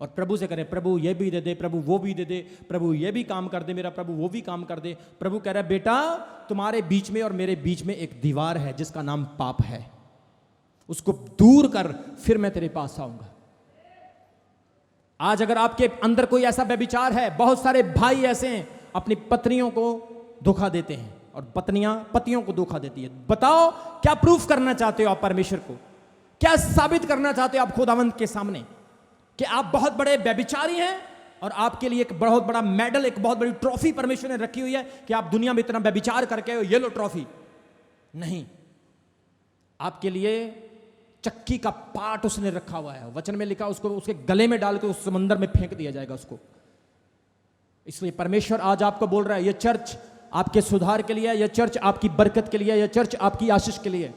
Speaker 1: और प्रभु से करें, प्रभु ये भी दे दे, प्रभु वो भी दे दे, प्रभु ये भी काम कर दे मेरा, प्रभु वो भी काम कर दे। प्रभु कह रहा है बेटा तुम्हारे बीच में और मेरे बीच में एक दीवार है जिसका नाम पाप है, उसको दूर कर, फिर मैं तेरे पास आऊंगा। आज अगर आपके अंदर कोई ऐसा व्यभिचार है, बहुत सारे भाई ऐसे हैं अपनी पत्नियों को धोखा देते हैं और पत्नियां पतियों को धोखा देती है। बताओ क्या प्रूफ करना चाहते हो आप परमेश्वर को? क्या साबित करना चाहते हो आप खुदावंत के सामने कि आप बहुत बड़े व्यभिचारी हैं और आपके लिए एक बहुत बड़ा मेडल, एक बहुत बड़ी ट्रॉफी परमेश्वर ने रखी हुई है कि आप दुनिया में इतना व्यभिचार करके हो, ये लो ट्रॉफी? नहीं, आपके लिए चक्की का पार्ट उसने रखा हुआ है। वचन में लिखा उसको उसके गले में डाल के उस समंदर में फेंक दिया जाएगा उसको। इसलिए परमेश्वर आज आपको बोल रहा है ये चर्च आपके सुधार के लिए है, यह चर्च आपकी बरकत के लिए है, यह चर्च आपकी आशीष के लिए है,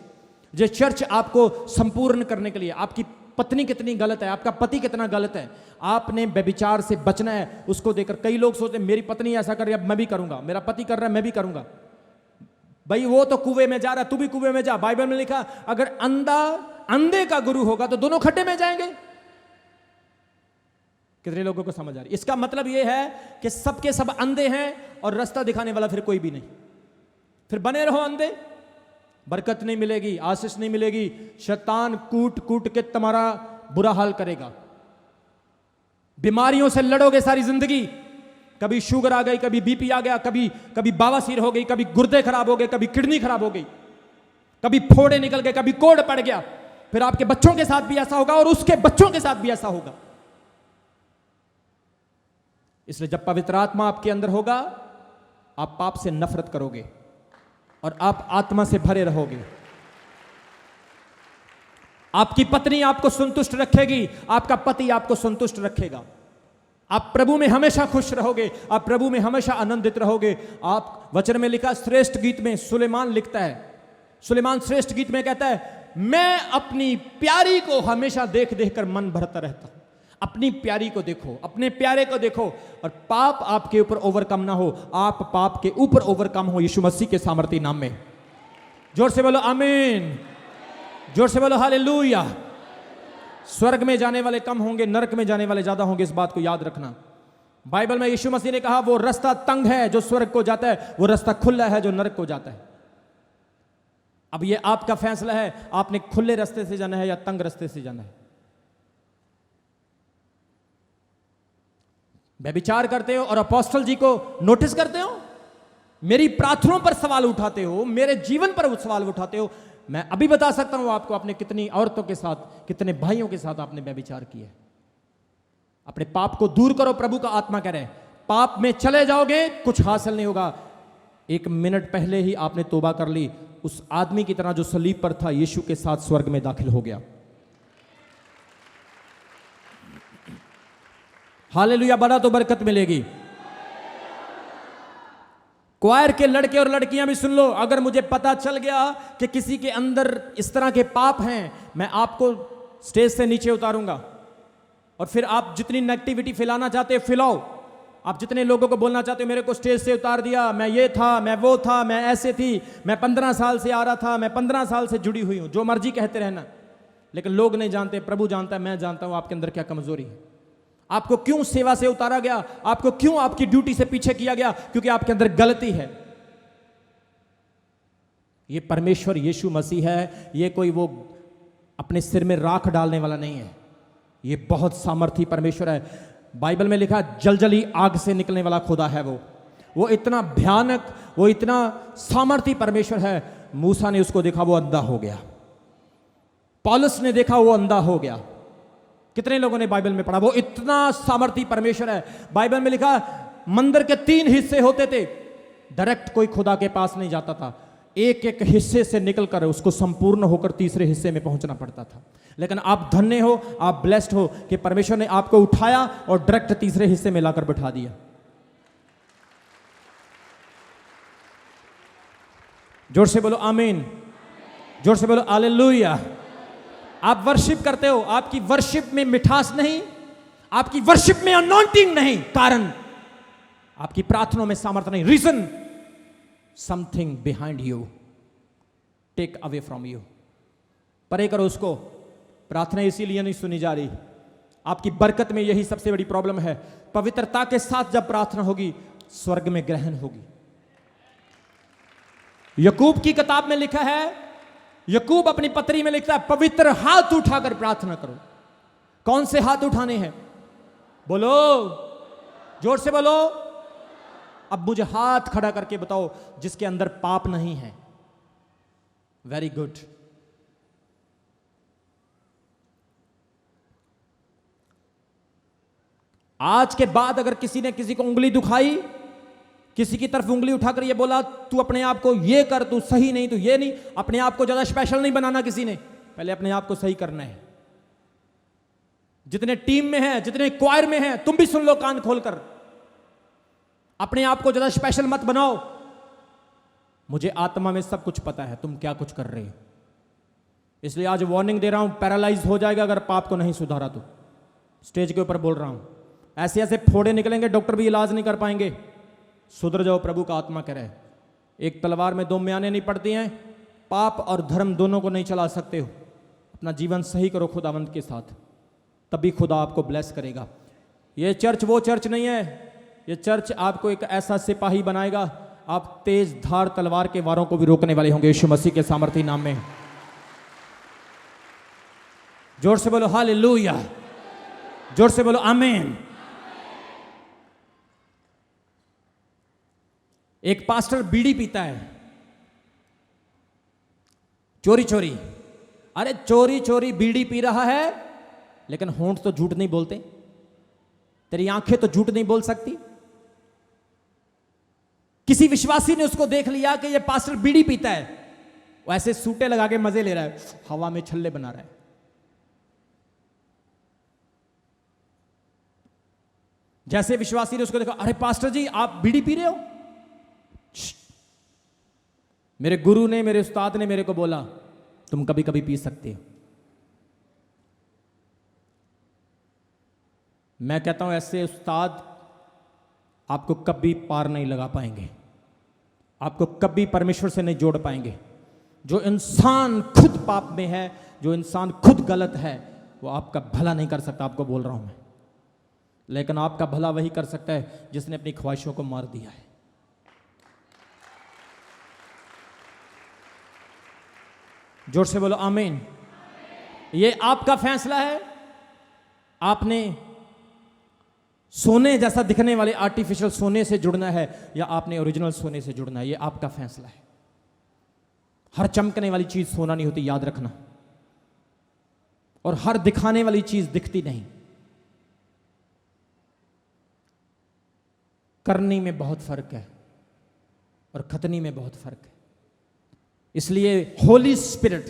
Speaker 1: यह चर्च आपको संपूर्ण करने के लिए। आपकी पत्नी कितनी गलत है, आपका पति कितना गलत है, आपने व्यभिचार से बचना है। उसको देखकर कई लोग सोचते हैं मेरी पत्नी ऐसा कर रही है अब मैं भी करूंगा, मेरा पति कर रहा है मैं भी करूंगा। भाई वो तो कुएं में जा रहा है, तू भी कुएं में जा। बाइबल में लिखा अगर अंधा अंधे का गुरु होगा तो दोनों खड्डे में जाएंगे। कितने लोगों को समझ आ रही? इसका मतलब यह है कि सबके सब अंधे हैं और रास्ता दिखाने वाला फिर कोई भी नहीं। फिर बने रहो अंधे, बरकत नहीं मिलेगी, आशीष नहीं मिलेगी। शैतान कूट कूट के तुम्हारा बुरा हाल करेगा। बीमारियों से लड़ोगे सारी जिंदगी। कभी शुगर आ गई, कभी बीपी आ गया, कभी बवासीर हो गई, कभी गुर्दे खराब हो गए, कभी किडनी खराब हो गई, कभी फोड़े निकल गए, कभी कोढ़ पड़ गया। फिर आपके बच्चों के साथ भी ऐसा होगा और उसके बच्चों के साथ भी ऐसा होगा। इसलिए जब पवित्र आत्मा आपके अंदर होगा आप पाप से नफरत करोगे और आप आत्मा से भरे रहोगे। आपकी पत्नी आपको संतुष्ट रखेगी, आपका पति आपको संतुष्ट रखेगा। आप प्रभु में हमेशा खुश रहोगे, आप प्रभु में हमेशा आनंदित रहोगे। आप वचन में लिखा, श्रेष्ठ गीत में सुलेमान लिखता है, सुलेमान श्रेष्ठ गीत में कहता है मैं अपनी प्यारी को हमेशा देख देख कर मन भरता रहता हूं। अपनी प्यारी को देखो, अपने प्यारे को देखो और पाप आपके ऊपर ओवरकम ना हो। आप पाप के ऊपर ओवरकम हो यीशु मसीह के सामर्थी नाम में। जोर से बोलो आमीन, जोर से बोलो हालेलुया। स्वर्ग में जाने वाले कम होंगे, नरक में जाने वाले ज्यादा होंगे, इस बात को याद रखना। बाइबल में यीशु मसीह ने कहा वो रास्ता तंग है जो स्वर्ग को जाता है, वो रास्ता खुला है जो नरक को जाता है। अब ये आपका फैसला है, आपने खुले रास्ते से जाना है या तंग रास्ते से जाना है। व्यभिचार करते हो और अपोस्टल जी को नोटिस करते हो, मेरी प्रार्थनाओं पर सवाल उठाते हो, मेरे जीवन पर सवाल उठाते हो। मैं अभी बता सकता हूं आपको आपने कितनी औरतों के साथ, कितने भाइयों के साथ आपने व्यभिचार किया। अपने पाप को दूर करो, प्रभु का आत्मा कह रहे हैं। पाप में चले जाओगे कुछ हासिल नहीं होगा। 1 मिनट पहले ही आपने तौबा कर ली, उस आदमी की तरह जो सलीब पर था यीशु के साथ स्वर्ग में दाखिल हो गया। हालेलुया, बड़ा तो बरकत मिलेगी। क्वायर के लड़के और लड़कियां भी सुन लो, अगर मुझे पता चल गया कि किसी के अंदर इस तरह के पाप हैं, मैं आपको स्टेज से नीचे उतारूंगा और फिर आप जितनी नेगेटिविटी फैलाना चाहते हो फैलाओ। आप जितने लोगों को बोलना चाहते हो मेरे को स्टेज से उतार दिया, मैं ये था, मैं वो था, मैं ऐसे थी, मैं 15 साल से आ रहा था, मैं 15 साल से जुड़ी हुई हूं, जो मर्जी कहते रहना। लेकिन लोग नहीं जानते, प्रभु जानता है, मैं जानता हूं आपके अंदर क्या कमजोरी है। आपको क्यों सेवा से उतारा गया, आपको क्यों आपकी ड्यूटी से पीछे किया गया, क्योंकि आपके अंदर गलती है। ये परमेश्वर यीशु मसीह है, ये कोई वो अपने सिर में राख डालने वाला नहीं है, ये बहुत सामर्थी परमेश्वर है। बाइबल में लिखा जलजली आग से निकलने वाला खुदा है वो इतना भयानक, वो इतना सामर्थी परमेश्वर है। मूसा ने उसको देखा, वो अंधा हो गया। पौलुस ने देखा, वो अंधा हो गया। कितने लोगों ने बाइबल में पढ़ा, वो इतना सामर्थी परमेश्वर है। बाइबल में लिखा मंदिर के 3 हिस्से होते थे, डायरेक्ट कोई खुदा के पास नहीं जाता था, एक एक हिस्से से निकलकर उसको संपूर्ण होकर तीसरे हिस्से में पहुंचना पड़ता था। लेकिन आप धन्य हो, आप ब्लेस्ड हो कि परमेश्वर ने आपको उठाया और डायरेक्ट तीसरे हिस्से में लाकर बैठा दिया। जोर से बोलो आमीन, जोर से बोलो हालेलुया। आप वर्शिप करते हो, आपकी वर्शिप में मिठास नहीं, आपकी वर्शिप में अनॉइंटिंग नहीं, कारण आपकी प्रार्थनाओं में सामर्थ्य नहीं। Reason something behind you take away from you. परे करो उसको। प्रार्थना इसीलिए नहीं सुनी जा रही, आपकी बरकत में यही सबसे बड़ी प्रॉब्लम है। पवित्रता के साथ जब प्रार्थना होगी, स्वर्ग में ग्रहण होगी। यकूब की किताब में लिखा है, यकूब अपनी पत्री में लिखता है, पवित्र हाथ उठाकर प्रार्थना करो। कौन से हाथ उठाने हैं? बोलो, जोर से बोलो। अब मुझे हाथ खड़ा करके बताओ जिसके अंदर पाप नहीं है। Very good. आज के बाद अगर किसी ने किसी को उंगली दुखाई, किसी की तरफ उंगली उठाकर ये बोला तू अपने आप को ये कर, तू सही नहीं, तू ये नहीं, अपने आप को ज्यादा स्पेशल नहीं बनाना किसी ने, पहले अपने आप को सही करना है। जितने टीम में हैं, जितने क्वायर में हैं, तुम भी सुन लो कान खोलकर। अपने आप को ज्यादा स्पेशल मत बनाओ। मुझे आत्मा में सब कुछ पता है तुम क्या कुछ कर रहे हो, इसलिए आज वार्निंग दे रहा हूं, पैरालाइज हो जाएगा अगर पाप को नहीं सुधारा तो। स्टेज के ऊपर बोल रहा हूं, ऐसे ऐसे फोड़े निकलेंगे, डॉक्टर भी इलाज नहीं कर पाएंगे। सुधर जाओ, प्रभु का आत्मा कह रहा है। एक तलवार में दो म्यानें नहीं पड़ती हैं, पाप और धर्म दोनों को नहीं चला सकते हो। अपना जीवन सही करो खुदावंत के साथ, तभी खुदा आपको ब्लेस करेगा। ये चर्च वो चर्च नहीं है, ये चर्च आपको एक ऐसा सिपाही बनाएगा, आप तेज धार तलवार के वारों को भी रोकने वाले होंगे यीशु मसीह के सामर्थी नाम में। जोर से बोलो हालेलुया, जोर से बोलो आमीन। एक पास्टर बीड़ी पीता है, चोरी चोरी। अरे चोरी चोरी बीड़ी पी रहा है, लेकिन होंठ तो झूठ नहीं बोलते, तेरी आंखें तो झूठ नहीं बोल सकती। किसी विश्वासी ने उसको देख लिया कि ये पास्टर बीड़ी पीता है, वो ऐसे सूटे लगा के मजे ले रहा है, हवा में छल्ले बना रहा है। जैसे विश्वासी ने उसको देखा, अरे पास्टर जी आप बीड़ी पी रहे हो? मेरे गुरु ने, मेरे उस्ताद ने मेरे को बोला तुम कभी कभी पी सकते हो। मैं कहता हूं ऐसे उस्ताद आपको कभी पार नहीं लगा पाएंगे, आपको कभी परमेश्वर से नहीं जोड़ पाएंगे। जो इंसान खुद पाप में है, जो इंसान खुद गलत है, वो आपका भला नहीं कर सकता। आपको बोल रहा हूं मैं, लेकिन आपका भला वही कर सकता है जिसने अपनी ख्वाहिशों को मार दिया है। जोर से बोलो आमीन। ये आपका फैसला है। आपने सोने जैसा दिखने वाले आर्टिफिशियल सोने से जुड़ना है या आपने ओरिजिनल सोने से जुड़ना है, ये आपका फैसला है। हर चमकने वाली चीज सोना नहीं होती, याद रखना। और हर दिखाने वाली चीज दिखती नहीं। करनी में बहुत फर्क है और खतनी में बहुत फर्क है। इसलिए होली स्पिरिट,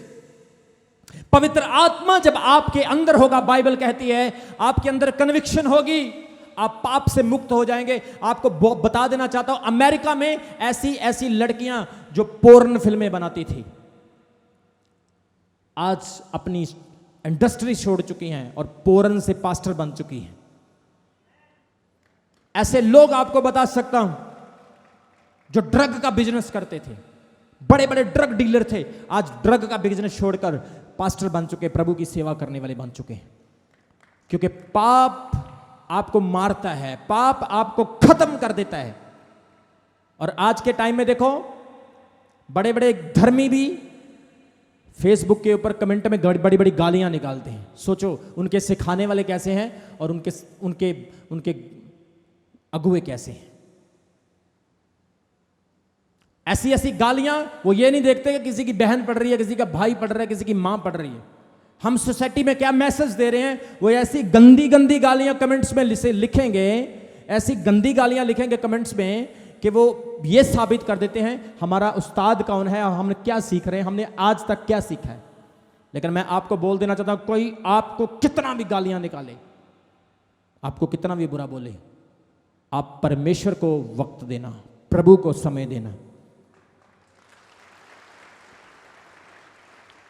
Speaker 1: पवित्र आत्मा जब आपके अंदर होगा, बाइबल कहती है आपके अंदर कन्विक्शन होगी, आप पाप से मुक्त हो जाएंगे। आपको बता देना चाहता हूं, अमेरिका में ऐसी ऐसी लड़कियां जो पोर्न फिल्में बनाती थी, आज अपनी इंडस्ट्री छोड़ चुकी हैं और पोर्न से पास्टर बन चुकी हैं। ऐसे लोग आपको बता सकता हूं जो ड्रग का बिजनेस करते थे, बड़े बड़े ड्रग डीलर थे, आज ड्रग का बिजनेस छोड़कर पास्टर बन चुके, प्रभु की सेवा करने वाले बन चुके हैं। क्योंकि पाप आपको मारता है, पाप आपको खत्म कर देता है। और आज के टाइम में देखो, बड़े बड़े धर्मी भी फेसबुक के ऊपर कमेंट में बड़ी बड़ी गालियां निकालते हैं। सोचो उनके सिखाने वाले कैसे हैं और उनके उनके उनके अगुए कैसे हैं। ऐसी ऐसी गालियां, वो ये नहीं देखते कि किसी की बहन पढ़ रही है, किसी का भाई पढ़ रहा है, किसी की मां पढ़ रही है। हम सोसाइटी में क्या मैसेज दे रहे हैं, वो ऐसी गंदी गंदी गालियां कमेंट्स में लिखेंगे, ऐसी गंदी गालियां लिखेंगे कमेंट्स में कि वो ये साबित कर देते हैं हमारा उस्ताद कौन है और हमने क्या सीख रहे हैं, हमने आज तक क्या सीखा है। लेकिन मैं आपको बोल देना चाहता हूं, कोई आपको कितना भी गालियां निकाले, आपको कितना भी बुरा बोले, आप परमेश्वर को वक्त देना, प्रभु को समय देना।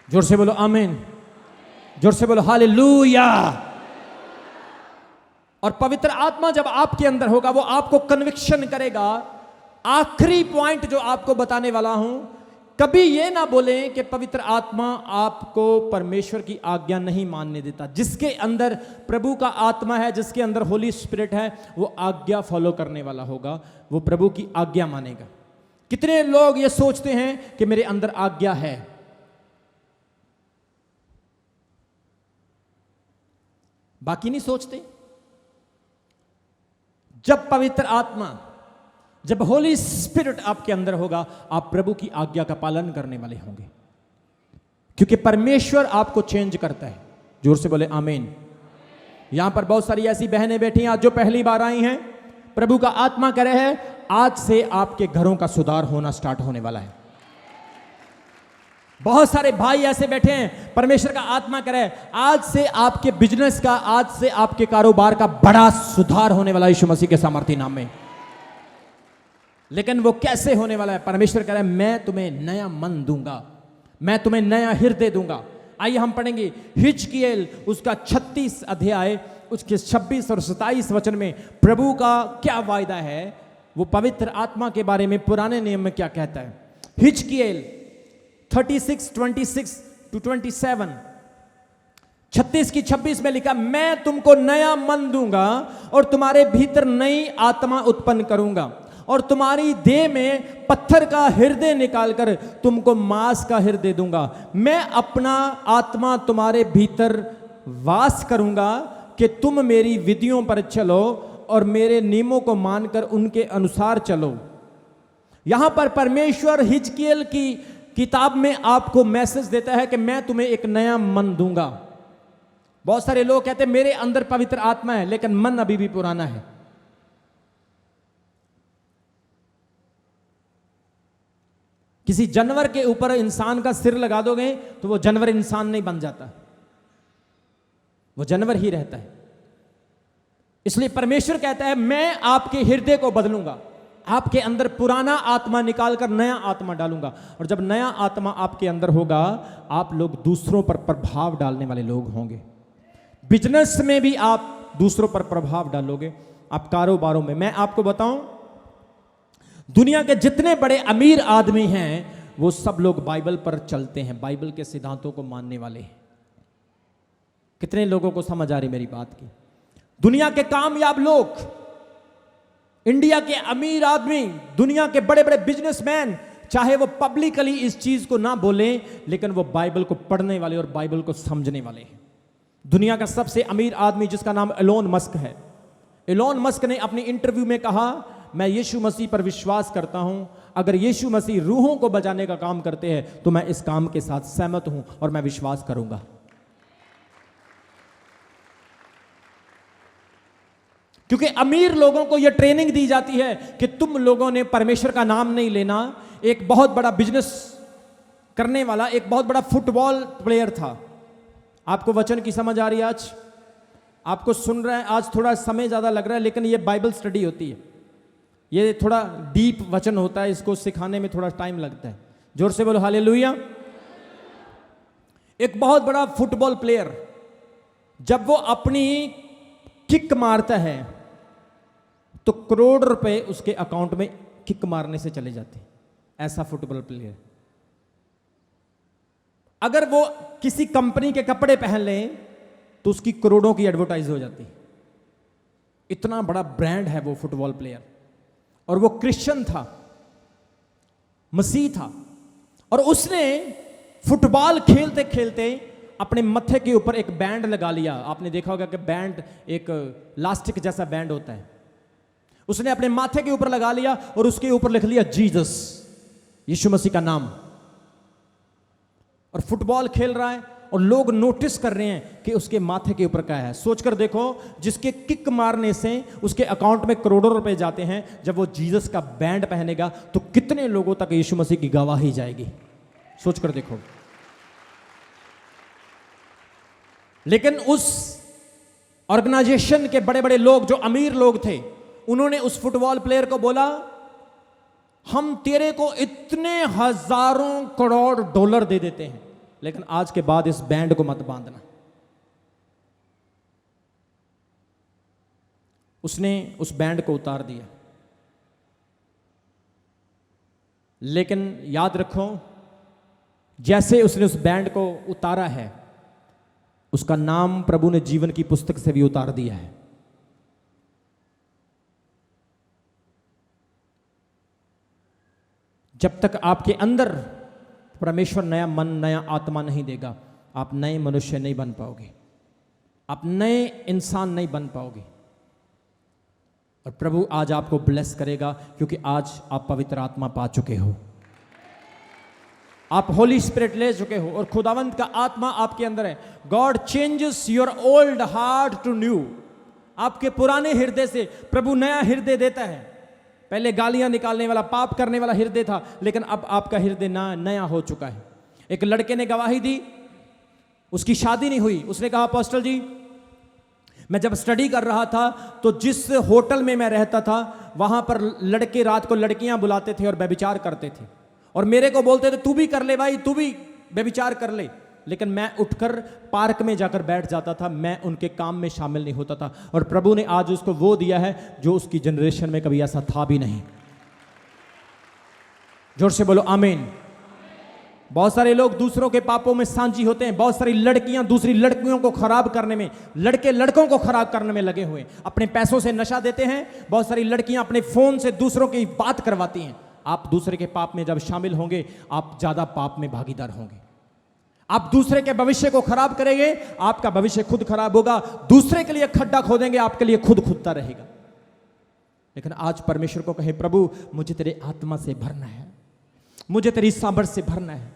Speaker 1: जोर से बोलो आमीन, जोर से बोलो हालेलुया। और पवित्र आत्मा जब आपके अंदर होगा वो आपको कन्विक्शन करेगा। आखिरी पॉइंट जो आपको बताने वाला हूं, कभी ये ना बोलें कि पवित्र आत्मा आपको परमेश्वर की आज्ञा नहीं मानने देता। जिसके अंदर प्रभु का आत्मा है, जिसके अंदर होली स्पिरिट है, वो आज्ञा फॉलो करने वाला होगा, वो प्रभु की आज्ञा मानेगा। कितने लोग ये सोचते हैं कि मेरे अंदर आज्ञा है, बाकी नहीं सोचते। जब पवित्र आत्मा, जब होली स्पिरिट आपके अंदर होगा, आप प्रभु की आज्ञा का पालन करने वाले होंगे, क्योंकि परमेश्वर आपको चेंज करता है। जोर से बोले आमीन। यहां पर बहुत सारी ऐसी बहनें बैठी हैं आज जो पहली बार आई हैं। प्रभु का आत्मा कह रहे हैं आज से आपके घरों का सुधार होना स्टार्ट होने वाला है। बहुत सारे भाई ऐसे बैठे हैं, परमेश्वर का आत्मा करे आज से आपके बिजनेस का, आज से आपके कारोबार का बड़ा सुधार होने वाला है यीशु मसीह के सामर्थी नाम में। लेकिन वो कैसे होने वाला है? परमेश्वर कह रहा है मैं तुम्हें नया मन दूंगा, मैं तुम्हें नया हृदय दूंगा। आइए हम पढ़ेंगे हिजकियेल उसका 36 अध्याय, उसके 26 और 27 वचन में प्रभु का क्या वायदा है, वो पवित्र आत्मा के बारे में पुराने नियम में क्या कहता है। हिजकियेल 36:26 to 27, 36 की 26 में लिखा, मैं तुमको नया मन दूंगा और तुम्हारे भीतर नई आत्मा उत्पन्न करूंगा और तुम्हारी देह में पत्थर का हृदय निकालकर तुमको मांस का हृदय दूंगा। मैं अपना आत्मा तुम्हारे भीतर वास करूंगा कि तुम मेरी विधियों पर चलो और मेरे नियमों को मानकर उनके अनुसार चलो। यहां पर परमेश्वर हिजकियेल की किताब में आपको मैसेज देता है कि मैं तुम्हें एक नया मन दूंगा। बहुत सारे लोग कहते हैं मेरे अंदर पवित्र आत्मा है लेकिन मन अभी भी पुराना है। किसी जानवर के ऊपर इंसान का सिर लगा दोगे तो वो जानवर इंसान नहीं बन जाता, वो जानवर ही रहता है। इसलिए परमेश्वर कहता है मैं आपके हृदय को बदलूंगा, आपके अंदर पुराना आत्मा निकालकर नया आत्मा डालूंगा। और जब नया आत्मा आपके अंदर होगा, आप लोग दूसरों पर प्रभाव डालने वाले लोग होंगे। बिजनेस में भी आप दूसरों पर प्रभाव डालोगे, आप कारोबारों में। मैं आपको बताऊं, दुनिया के जितने बड़े अमीर आदमी हैं वो सब लोग बाइबल पर चलते हैं, बाइबल के सिद्धांतों को मानने वाले हैं। कितने लोगों को समझ आ रही मेरी बात की? दुनिया के कामयाब लोग, इंडिया के अमीर आदमी, दुनिया के बड़े बड़े बिजनेसमैन, चाहे वो पब्लिकली इस चीज को ना बोलें लेकिन वो बाइबल को पढ़ने वाले और बाइबल को समझने वाले हैं। दुनिया का सबसे अमीर आदमी जिसका नाम एलोन मस्क है, एलोन मस्क ने अपने इंटरव्यू में कहा मैं यीशु मसीह पर विश्वास करता हूं, अगर यीशु मसीह रूहों को बचाने का काम करते हैं तो मैं इस काम के साथ सहमत हूं और मैं विश्वास करूंगा। क्योंकि अमीर लोगों को यह ट्रेनिंग दी जाती है कि तुम लोगों ने परमेश्वर का नाम नहीं लेना। एक बहुत बड़ा बिजनेस करने वाला, एक बहुत बड़ा फुटबॉल प्लेयर था। आपको वचन की समझ आ रही है? आज आपको सुन रहे हैं, आज थोड़ा समय ज्यादा लग रहा है लेकिन यह बाइबल स्टडी होती है, ये थोड़ा डीप वचन होता है, इसको सिखाने में थोड़ा टाइम लगता है। जोर से बोलो हालेलुया। एक बहुत बड़ा फुटबॉल प्लेयर जब वो अपनी किक मारता है तो करोड़ रुपए उसके अकाउंट में किक मारने से चले जाते हैं। ऐसा फुटबॉल प्लेयर। अगर वो किसी कंपनी के कपड़े पहन लें तो उसकी करोड़ों की एडवर्टाइज हो जाती है। इतना बड़ा ब्रांड है वो फुटबॉल प्लेयर। और वो क्रिश्चियन था, मसीह था, और उसने फुटबॉल खेलते खेलते अपने मत्थे के ऊपर एक बैंड लगा लिया। आपने देखा होगा कि बैंड एक लास्टिक जैसा बैंड होता है, उसने अपने माथे के ऊपर लगा लिया और उसके ऊपर लिख लिया जीसस, यीशु मसीह का नाम। और फुटबॉल खेल रहा है और लोग नोटिस कर रहे हैं कि उसके माथे के ऊपर क्या है। सोचकर देखो, जिसके किक मारने से उसके अकाउंट में करोड़ों रुपए जाते हैं, जब वो जीसस का बैंड पहनेगा तो कितने लोगों तक यीशु मसीह की गवाही जाएगी। सोचकर देखो। लेकिन उस ऑर्गेनाइजेशन के बड़े बड़े लोग, जो अमीर लोग थे, उन्होंने उस फुटबॉल प्लेयर को बोला, हम तेरे को इतने हजारों करोड़ डॉलर दे देते हैं, लेकिन आज के बाद इस बैंड को मत बांधना। उसने उस बैंड को उतार दिया। लेकिन याद रखो, जैसे उसने उस बैंड को उतारा है, उसका नाम प्रभु ने जीवन की पुस्तक से भी उतार दिया है। जब तक आपके अंदर परमेश्वर नया मन, नया आत्मा नहीं देगा, आप नए मनुष्य नहीं बन पाओगे, आप नए इंसान नहीं बन पाओगे। और प्रभु आज आपको ब्लेस करेगा, क्योंकि आज आप पवित्र आत्मा पा चुके हो, आप होली स्पिरिट ले चुके हो और खुदावंत का आत्मा आपके अंदर है। God changes your old heart to new. आपके पुराने हृदय से प्रभु नया हृदय देता है। पहले गालियां निकालने वाला, पाप करने वाला हृदय था, लेकिन अब आपका हृदय नया हो चुका है। एक लड़के ने गवाही दी, उसकी शादी नहीं हुई। उसने कहा, अपोस्टल जी, मैं जब स्टडी कर रहा था तो जिस होटल में मैं रहता था, वहां पर लड़के रात को लड़कियां बुलाते थे और व्यभिचार करते थे, और मेरे को बोलते थे, तू भी कर ले भाई, तू भी व्यभिचार कर ले। लेकिन मैं उठकर पार्क में जाकर बैठ जाता था, मैं उनके काम में शामिल नहीं होता था। और प्रभु ने आज उसको वो दिया है जो उसकी जनरेशन में कभी ऐसा था भी नहीं। जोर से बोलो आमीन। बहुत सारे लोग दूसरों के पापों में सांझी होते हैं। बहुत सारी लड़कियां दूसरी लड़कियों को खराब करने में, लड़के लड़कों को खराब करने में लगे हुए, अपने पैसों से नशा देते हैं। बहुत सारी लड़कियां अपने फोन से दूसरों की बात करवाती हैं। आप दूसरे के पाप में जब शामिल होंगे, आप ज्यादा पाप में भागीदार होंगे। आप दूसरे के भविष्य को खराब करेंगे, आपका भविष्य खुद खराब होगा। दूसरे के लिए खड्डा खोदेंगे, आपके लिए खुद खुदता रहेगा। लेकिन आज परमेश्वर को कहे, प्रभु मुझे तेरे आत्मा से भरना है, मुझे तेरी सामर्थ से भरना है।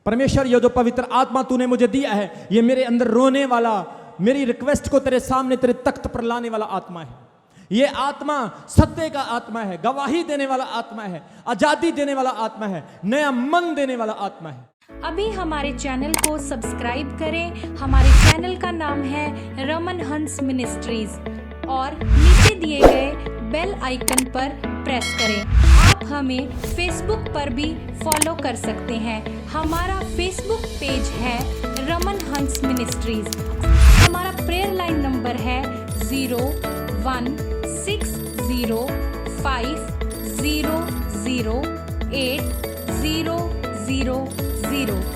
Speaker 1: परमेश्वर, ये जो पवित्र आत्मा तूने मुझे दिया है, ये मेरे अंदर रोने वाला, मेरी रिक्वेस्ट को तेरे सामने, तेरे तख्त पर लाने वाला आत्मा है। ये आत्मा सत्य का आत्मा है, गवाही देने वाला आत्मा है, आजादी देने वाला आत्मा है, नया मन देने वाला आत्मा है।
Speaker 2: अभी हमारे चैनल को सब्सक्राइब करें। हमारे चैनल का नाम है रमन हंस मिनिस्ट्रीज, और नीचे दिए गए बेल आइकन पर प्रेस करें। आप हमें फेसबुक पर भी फॉलो कर सकते हैं। हमारा फेसबुक पेज है रमन हंस मिनिस्ट्रीज। हमारा प्रेयर लाइन नंबर है 0160500800।